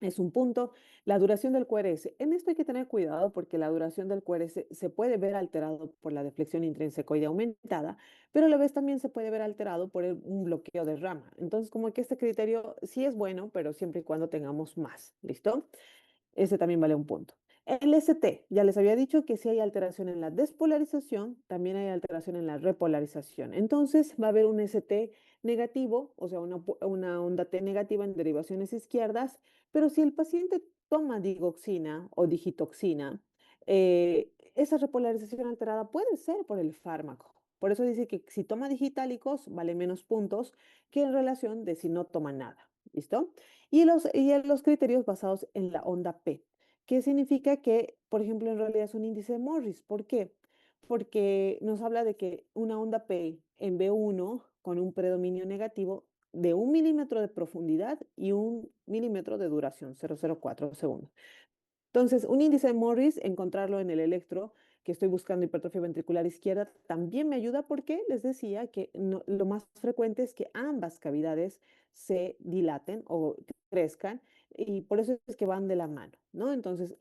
Es un punto. La duración del QRS. En esto hay que tener cuidado porque la duración del QRS se puede ver alterado por la deflexión intrínsecoide aumentada, pero a la vez también se puede ver alterado por un bloqueo de rama. Entonces, como que este criterio sí es bueno, pero siempre y cuando tengamos más. ¿Listo? Ese también vale un punto. El ST, ya les había dicho que si hay alteración en la despolarización, también hay alteración en la repolarización. Entonces va a haber un ST negativo, o sea, una onda T negativa en derivaciones izquierdas, pero si el paciente toma digoxina o digitoxina, esa repolarización alterada puede ser por el fármaco. Por eso dice que si toma digitálicos vale menos puntos que en relación de si no toma nada. ¿Listo? Y los criterios basados en la onda P, que significa que, por ejemplo, en realidad es un índice de Morris. ¿Por qué? Porque nos habla de que una onda P en B1 con un predominio negativo de 1 milímetro de profundidad y 1 milímetro de duración, 0,04 segundos. Entonces, un índice de Morris, encontrarlo en el electro, que estoy buscando hipertrofia ventricular izquierda, también me ayuda porque les decía que lo más frecuente es que ambas cavidades se dilaten o crezcan y por eso es que van de la mano, ¿no? Entonces,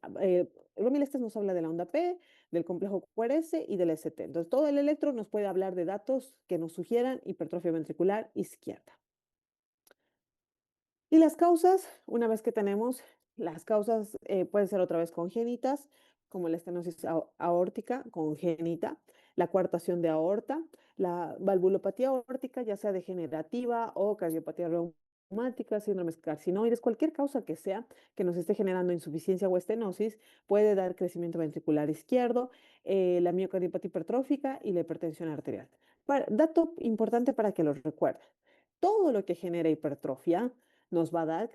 Romil Estes nos habla de la onda P, del complejo QRS y del ST. Entonces, todo el electro nos puede hablar de datos que nos sugieran hipertrofia ventricular izquierda. Y las causas, una vez que tenemos, las causas pueden ser otra vez congénitas, como la estenosis aórtica congénita, la coartación de aorta, la valvulopatía aórtica, ya sea degenerativa o cardiopatía reumática, síndromes carcinoides, cualquier causa que sea que nos esté generando insuficiencia o estenosis, puede dar crecimiento ventricular izquierdo, la miocardiopatía hipertrófica y la hipertensión arterial. Dato importante para que lo recuerden. Todo lo que genera hipertrofia nos va a dar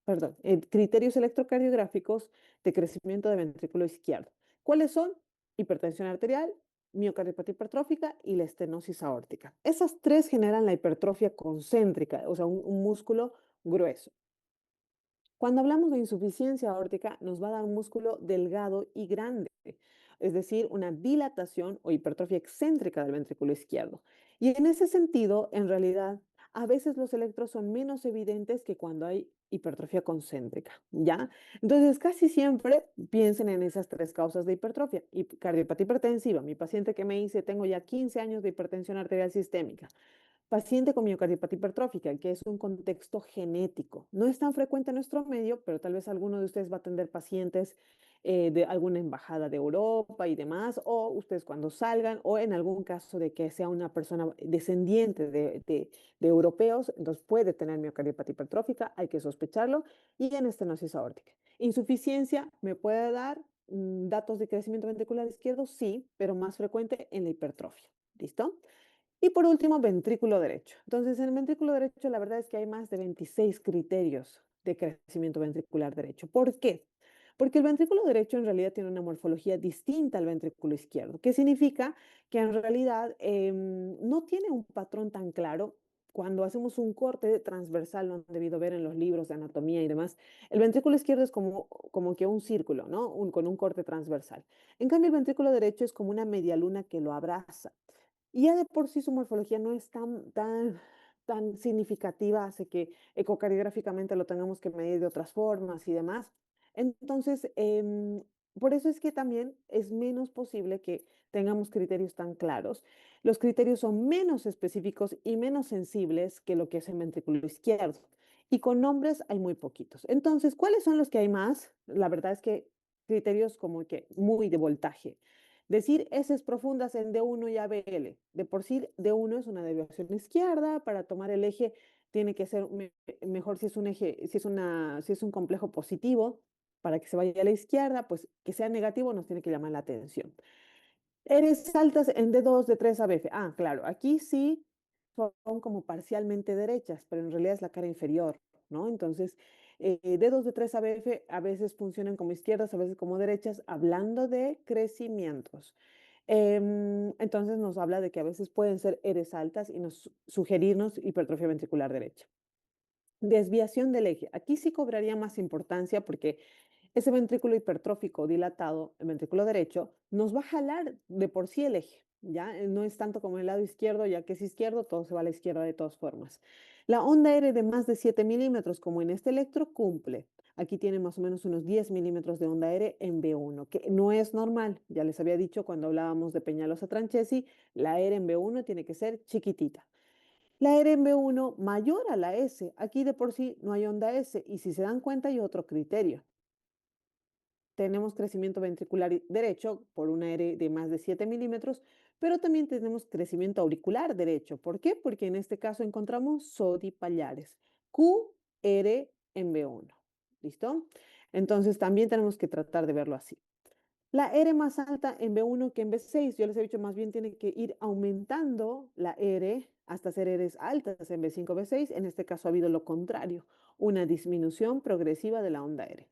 perdón, criterios electrocardiográficos de crecimiento de ventrículo izquierdo. ¿Cuáles son? Hipertensión arterial, miocardiopatía hipertrófica y la estenosis aórtica. Esas tres generan la hipertrofia concéntrica, o sea, un músculo grueso. Cuando hablamos de insuficiencia aórtica, nos va a dar un músculo delgado y grande, es decir, una dilatación o hipertrofia excéntrica del ventrículo izquierdo. Y en ese sentido, en realidad, a veces los electros son menos evidentes que cuando hay hipertrofia concéntrica, ¿ya? Entonces, casi siempre piensen en esas tres causas de hipertrofia. Y cardiopatía hipertensiva, mi paciente que me dice, tengo ya 15 años de hipertensión arterial sistémica. Paciente con miocardiopatía hipertrófica, que es un contexto genético. No es tan frecuente en nuestro medio, pero tal vez alguno de ustedes va a atender pacientes de alguna embajada de Europa y demás, o ustedes cuando salgan, o en algún caso de que sea una persona descendiente de europeos, entonces puede tener miocardiopatía hipertrófica, hay que sospecharlo, y en estenosis aórtica. Insuficiencia me puede dar datos de crecimiento ventricular izquierdo, sí, pero más frecuente en la hipertrofia. ¿Listo? Y por último, ventrículo derecho. Entonces, en el ventrículo derecho, la verdad es que hay más de 26 criterios de crecimiento ventricular derecho. ¿Por qué? Porque el ventrículo derecho en realidad tiene una morfología distinta al ventrículo izquierdo, que significa que en realidad no tiene un patrón tan claro. Cuando hacemos un corte transversal, lo han debido ver en los libros de anatomía y demás, el ventrículo izquierdo es como que un círculo, ¿no? Con un corte transversal. En cambio, el ventrículo derecho es como una media luna que lo abraza. Y ya de por sí su morfología no es tan significativa, hace que ecocardiográficamente lo tengamos que medir de otras formas y demás. Entonces, por eso es que también es menos posible que tengamos criterios tan claros. Los criterios son menos específicos y menos sensibles que lo que es el ventrículo izquierdo. Y con nombres hay muy poquitos. Entonces, ¿cuáles son los que hay más? La verdad es que criterios como que muy de voltaje. Decir heces profundas en D1 y ABL. De por sí, D1 es una deviación izquierda. Para tomar el eje tiene que ser mejor si es un eje, si es un complejo positivo, para que se vaya a la izquierda, pues que sea negativo nos tiene que llamar la atención. Eres altas en D2, D3, ABF. Ah, claro, aquí sí son como parcialmente derechas, pero en realidad es la cara inferior, ¿no? Entonces, D2, D3, ABF a veces funcionan como izquierdas, a veces como derechas, hablando de crecimientos. Entonces nos habla de que a veces pueden ser eres altas y nos sugerirnos hipertrofia ventricular derecha. Desviación del eje. Aquí sí cobraría más importancia porque ese ventrículo hipertrófico dilatado, el ventrículo derecho, nos va a jalar de por sí el eje, ¿ya? No es tanto como el lado izquierdo, ya que es izquierdo, todo se va a la izquierda de todas formas. La onda R de más de 7 milímetros, como en este electro, cumple. Aquí tiene más o menos unos 10 milímetros de onda R en B1, que no es normal. Ya les había dicho cuando hablábamos de Peñalosa Tranchesi, la R en B1 tiene que ser chiquitita. La R en B1 mayor a la S. Aquí de por sí no hay onda S. Y si se dan cuenta, hay otro criterio. Tenemos crecimiento ventricular derecho por una R de más de 7 milímetros, pero también tenemos crecimiento auricular derecho. ¿Por qué? Porque en este caso encontramos sodipallares. QR en B1. ¿Listo? Entonces también tenemos que tratar de verlo así. La R más alta en B1 que en B6, yo les he dicho, más bien tiene que ir aumentando la R hasta hacer Rs altas en B5, B6. En este caso ha habido lo contrario, una disminución progresiva de la onda R.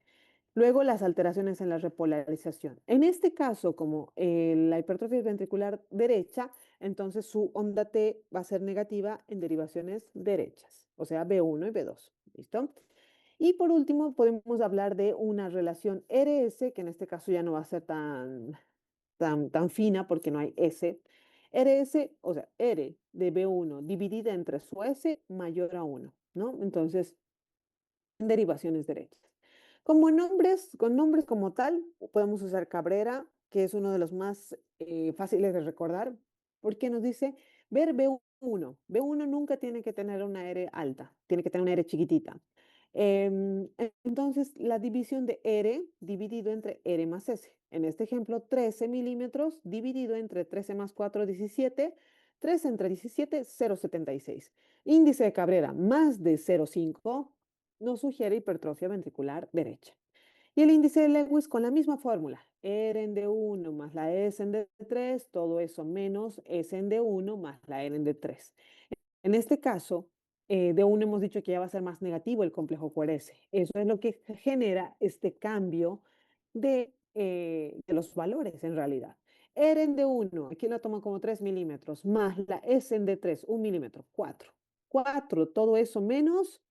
Luego, las alteraciones en la repolarización. En este caso, como la hipertrofia es ventricular derecha, entonces su onda T va a ser negativa en derivaciones derechas, o sea, B1 y B2. ¿Listo? Y por último, podemos hablar de una relación RS, que en este caso ya no va a ser tan fina porque no hay S. RS, o sea, R de B1 dividida entre su S mayor a 1, ¿no? Entonces, derivaciones derechas. Como nombres, con nombres como tal, podemos usar Cabrera, que es uno de los más fáciles de recordar, porque nos dice ver B1. B1 nunca tiene que tener una R alta, tiene que tener una R chiquitita. Entonces, la división de R dividido entre R más S. En este ejemplo, 13 milímetros dividido entre 13 más 4, 17. 3 entre 17, 0,76. Índice de Cabrera más de 0,5 nos sugiere hipertrofia ventricular derecha. Y el índice de Lewis con la misma fórmula, R en D1 más la S en D3, todo eso menos S en D1 más la R en D3. En este caso, D1 hemos dicho que ya va a ser más negativo el complejo QRS. Eso es lo que genera este cambio de los valores en realidad. R en D1, aquí lo tomo como 3 milímetros, más la S en D3, 1 milímetro, 4. 4, todo eso menos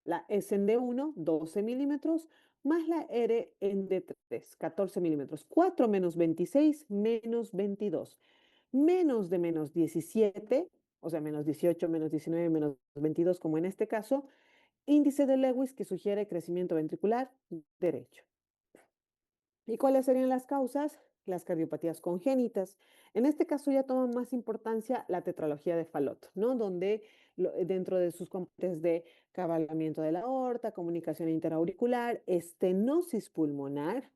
la S en D1, 12 milímetros, más la R en D3, 14 milímetros. 4 menos 26, menos 22. Menos de menos 17, o sea, menos 18, menos 19, menos 22, como en este caso, índice de Lewis que sugiere crecimiento ventricular derecho. ¿Y cuáles serían las causas? Las cardiopatías congénitas. En este caso ya toma más importancia la tetralogía de Fallot, ¿no? Donde dentro de sus componentes de cabalgamiento de la aorta, comunicación interauricular, estenosis pulmonar,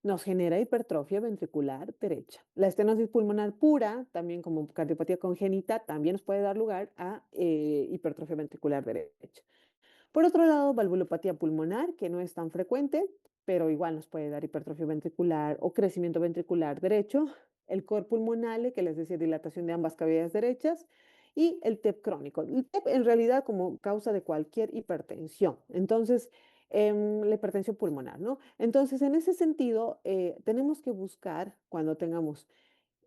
nos genera hipertrofia ventricular derecha. La estenosis pulmonar pura, también como cardiopatía congénita, también nos puede dar lugar a hipertrofia ventricular derecha. Por otro lado, valvulopatía pulmonar, que no es tan frecuente, pero igual nos puede dar hipertrofia ventricular o crecimiento ventricular derecho, el cor pulmonale, que les decía dilatación de ambas cavidades derechas, y el TEP crónico. El TEP en realidad como causa de cualquier hipertensión. Entonces, la hipertensión pulmonar, ¿no? Entonces, en ese sentido, tenemos que buscar cuando tengamos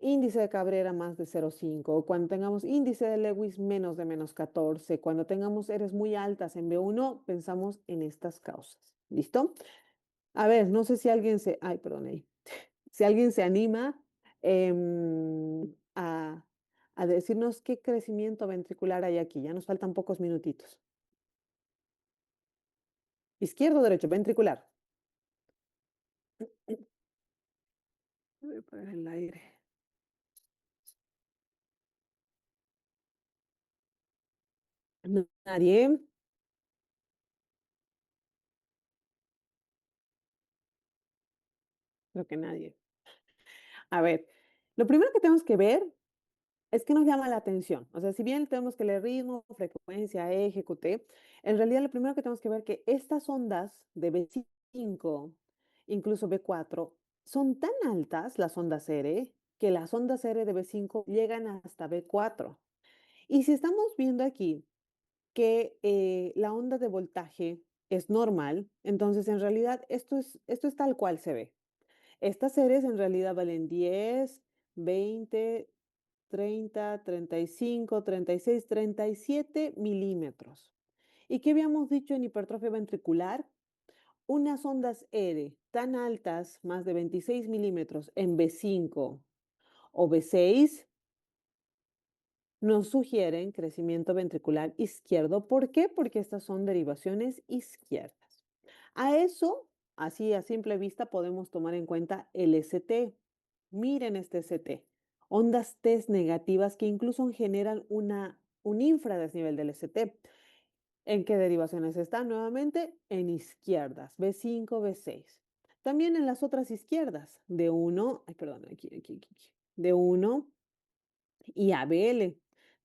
índice de Cabrera más de 0,5, cuando tengamos índice de Lewis menos de menos 14, cuando tengamos Rs muy altas en B1, pensamos en estas causas. ¿Listo? A ver, no sé si alguien se, ay, perdón, ahí. Si alguien se anima a decirnos qué crecimiento ventricular hay aquí. Ya nos faltan pocos minutitos. Izquierdo o derecho, ventricular. Voy a poner el aire. Nadie, creo que nadie. A ver, lo primero que tenemos que ver es que nos llama la atención. O sea, si bien tenemos que leer ritmo, frecuencia, eje, QT, en realidad lo primero que tenemos que ver es que estas ondas de B5, incluso B4, son tan altas, las ondas R, que las ondas R de B5 llegan hasta B4. Y si estamos viendo aquí que la onda de voltaje es normal, entonces en realidad esto es tal cual se ve. Estas series en realidad valen 10, 20, 30, 35, 36, 37 milímetros. ¿Y qué habíamos dicho en hipertrofia ventricular? Unas ondas R tan altas, más de 26 milímetros en B5 o B6, nos sugieren crecimiento ventricular izquierdo. ¿Por qué? Porque estas son derivaciones izquierdas. A eso, así a simple vista, podemos tomar en cuenta el ST. Miren este ST. Ondas T negativas que incluso generan un infradesnivel del ST. ¿En qué derivaciones están? Nuevamente en izquierdas, B5, B6. También en las otras izquierdas, D1, ay, perdón, aquí, D1 y ABL.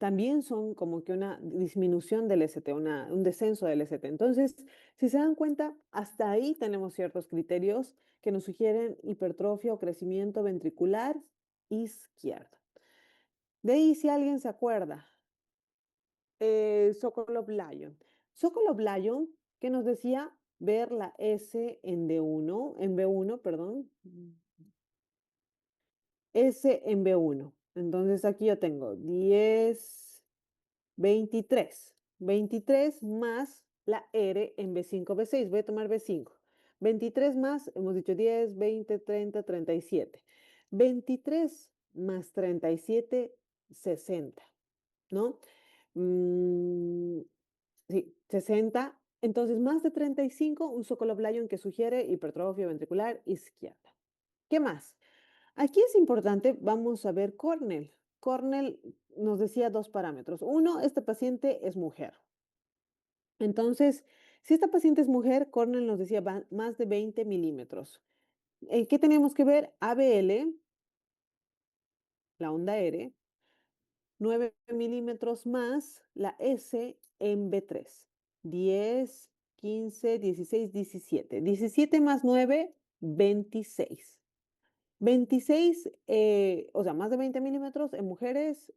también son como que una disminución del ST, un descenso del ST. Entonces, si se dan cuenta, hasta ahí tenemos ciertos criterios que nos sugieren hipertrofia o crecimiento ventricular izquierdo. De ahí, si alguien se acuerda, Sokolov Lyon. Sokolov Lyon, que nos decía ver la S en D1, en B1, perdón, S en B1. Entonces aquí yo tengo 10, 23. 23 más la R en B5, B6. Voy a tomar B5. 23 más, hemos dicho 10, 20, 30, 37. 23 más 37, 60, ¿no? Mm, sí, 60. Entonces, más de 35, un Sokolov Lyon que sugiere hipertrofia ventricular izquierda. ¿Qué más? Aquí es importante, vamos a ver Cornell. Cornell nos decía dos parámetros. Uno, esta paciente es mujer. Entonces, si esta paciente es mujer, Cornell nos decía más de 20 milímetros. ¿Qué tenemos que ver? ABL, la onda R, 9 milímetros más la S en B3. 10, 15, 16, 17. 17 más 9, 26. 26, o sea, más de 20 milímetros en mujeres,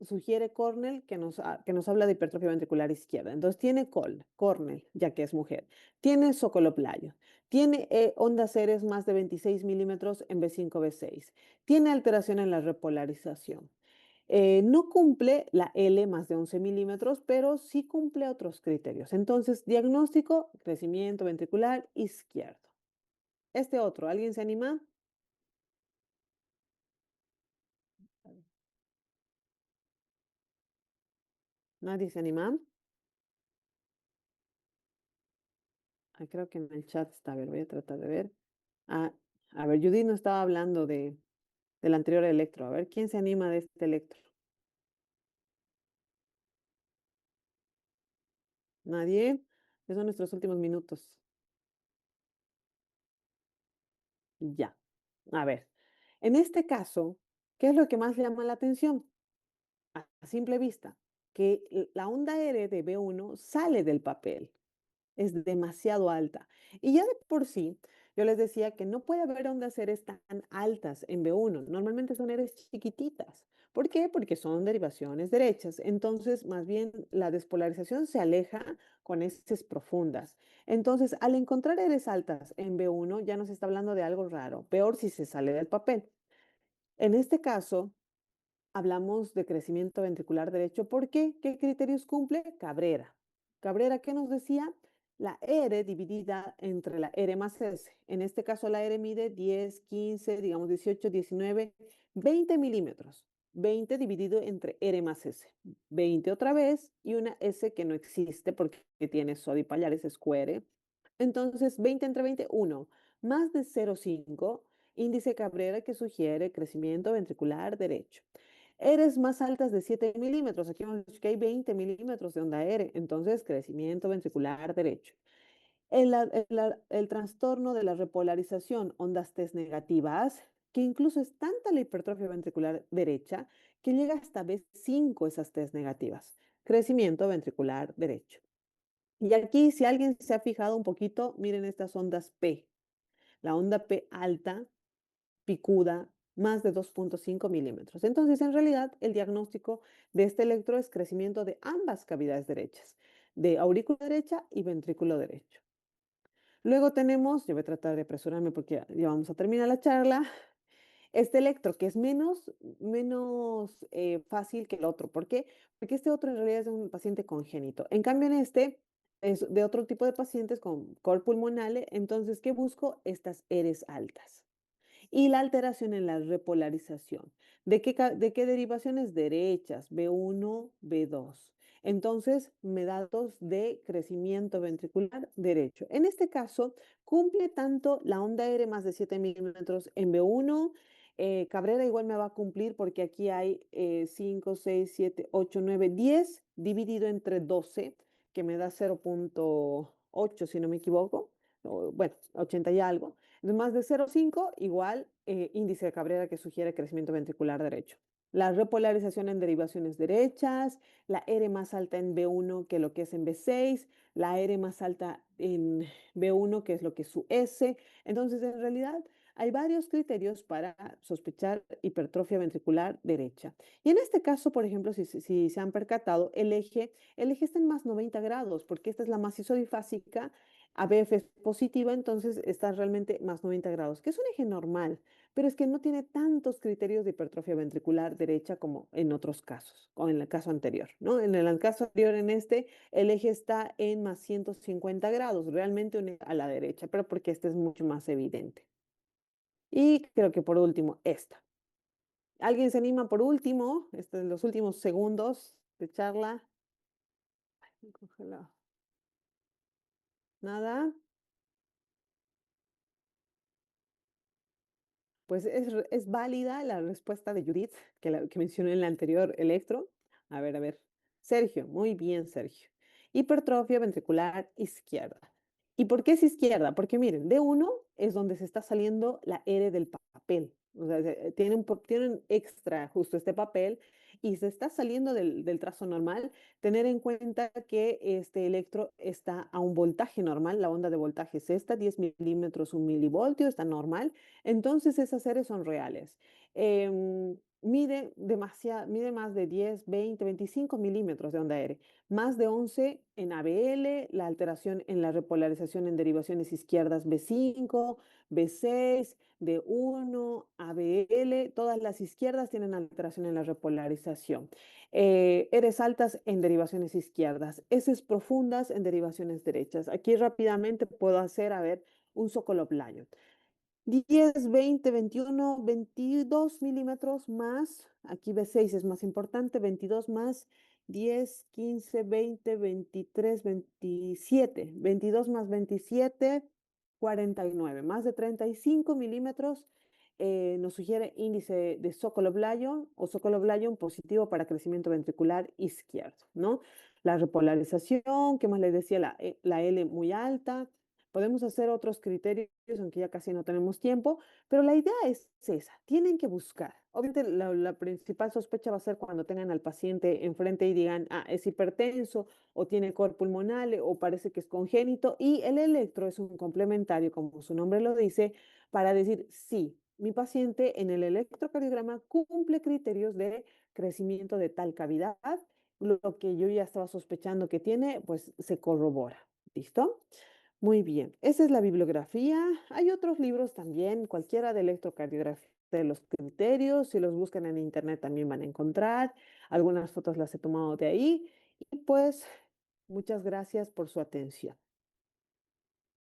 sugiere Cornell que nos habla de hipertrofia ventricular izquierda. Entonces tiene Cornell, ya que es mujer. Tiene Socoloplayo. Tiene ondas seres más de 26 milímetros en B5, B6. Tiene alteración en la repolarización. No cumple la L más de 11 milímetros, pero sí cumple otros criterios. Entonces, diagnóstico, crecimiento ventricular izquierdo. Este otro, ¿alguien se anima? ¿Nadie se anima? Ah, creo que en el chat está. A ver, voy a tratar de ver. Ah, a ver, Judith no estaba hablando del anterior electro. A ver, ¿quién se anima de este electro? ¿Nadie? Esos son nuestros últimos minutos. Ya. A ver, en este caso, ¿qué es lo que más llama la atención? A simple vista, que la onda R de B1 sale del papel. Es demasiado alta. Y ya de por sí, yo les decía que no puede haber ondas Eres tan altas en B1. Normalmente son Eres chiquititas. ¿Por qué? Porque son derivaciones derechas. Entonces, más bien, la despolarización se aleja con heces profundas. Entonces, al encontrar Eres altas en B1, ya nos está hablando de algo raro. Peor si se sale del papel. En este caso, hablamos de crecimiento ventricular derecho. ¿Por qué? ¿Qué criterios cumple? Cabrera. Cabrera, ¿qué nos decía? La R dividida entre la R más S. En este caso, la R mide 10, 15, digamos 18, 19, 20 milímetros. 20 dividido entre R más S. 20 otra vez y una S que no existe porque tiene sodio y payares, es QR. Entonces, 20 entre 20, 1. Más de 0,5, índice Cabrera que sugiere crecimiento ventricular derecho. Eres más altas de 7 milímetros. Aquí hemos dicho que hay 20 milímetros de onda R. Entonces, crecimiento ventricular derecho. El trastorno de la repolarización, ondas T negativas, que incluso es tanta la hipertrofia ventricular derecha que llega hasta B5 esas T negativas. Crecimiento ventricular derecho. Y aquí, si alguien se ha fijado un poquito, miren estas ondas P. La onda P alta, picuda, más de 2,5 milímetros. Entonces, en realidad, el diagnóstico de este electro es crecimiento de ambas cavidades derechas, de aurícula derecha y ventrículo derecho. Luego tenemos, yo voy a tratar de apresurarme porque ya vamos a terminar la charla, este electro, que es menos fácil que el otro. ¿Por qué? Porque este otro en realidad es de un paciente congénito. En cambio, en este es de otro tipo de pacientes con cor pulmonale. Entonces, ¿qué busco? Estas Eres altas y la alteración en la repolarización. De qué derivaciones? Derechas, B1, B2. Entonces, me da datos de crecimiento ventricular derecho. En este caso, cumple tanto la onda R más de 7 milímetros en B1. Cabrera igual me va a cumplir porque aquí hay 5, 6, 7, 8, 9, 10 dividido entre 12, que me da 0,8 si no me equivoco. Bueno, 80 y algo. Más de 0,5 igual índice de Cabrera que sugiere crecimiento ventricular derecho. la repolarización en derivaciones derechas, la R más alta en B1 que lo que es en B6, la R más alta en B1 que es lo que es su S. Entonces, en realidad, hay varios criterios para sospechar hipertrofia ventricular derecha. Y en este caso, por ejemplo, si se han percatado, el eje está en más 90 grados, porque esta es la masizodifásica, ABF es positiva, entonces está realmente más 90 grados, que es un eje normal, pero es que no tiene tantos criterios de hipertrofia ventricular derecha como en otros casos, o en el caso anterior, ¿no? En el caso anterior, el eje está en más 150 grados, realmente a la derecha, pero porque este es mucho más evidente. Y creo que por último, esta. ¿Alguien se anima por último? En los últimos segundos de charla. Ay, congelado. Nada. Pues es válida la respuesta de Judith, que mencioné en la anterior, electro. A ver. Sergio, muy bien, Sergio. Hipertrofia ventricular izquierda. ¿Y por qué es izquierda? Porque miren, D1 es donde se está saliendo la R del papel. O sea, tienen extra justo este papel y se está saliendo del trazo normal. Tener en cuenta que este electro está a un voltaje normal, la onda de voltaje es esta, 10 milímetros, un milivoltio, está normal. Entonces esas series son reales. Mide más de 10, 20, 25 milímetros de onda R, más de 11 en ABL, la alteración en la repolarización en derivaciones izquierdas B5, B6, D1, ABL, todas las izquierdas tienen alteración en la repolarización. Eres altas en derivaciones izquierdas, S profundas en derivaciones derechas. Aquí rápidamente puedo hacer, a ver, un Sokolov-Lyon. 10, 20, 21, 22 milímetros más, aquí B6 es más importante, 22 más 10, 15, 20, 23, 27, 22 más 27, 49, más de 35 milímetros. Nos sugiere índice de Sokolov-Lyon o Sokolov-Lyon positivo para crecimiento ventricular izquierdo, ¿no? La repolarización, ¿qué más les decía? La L muy alta. Podemos hacer otros criterios, aunque ya casi no tenemos tiempo, pero la idea es esa, tienen que buscar. Obviamente la principal sospecha va a ser cuando tengan al paciente enfrente y digan, ah, es hipertenso o tiene cor pulmonale o parece que es congénito y el electro es un complementario, como su nombre lo dice, para decir, sí, mi paciente en el electrocardiograma cumple criterios de crecimiento de tal cavidad, lo que yo ya estaba sospechando que tiene, pues se corrobora. ¿Listo? Muy bien, esa es la bibliografía. Hay otros libros también, cualquiera de electrocardiografía de los criterios. Si los buscan en internet también van a encontrar. Algunas fotos las he tomado de ahí. Y pues, muchas gracias por su atención.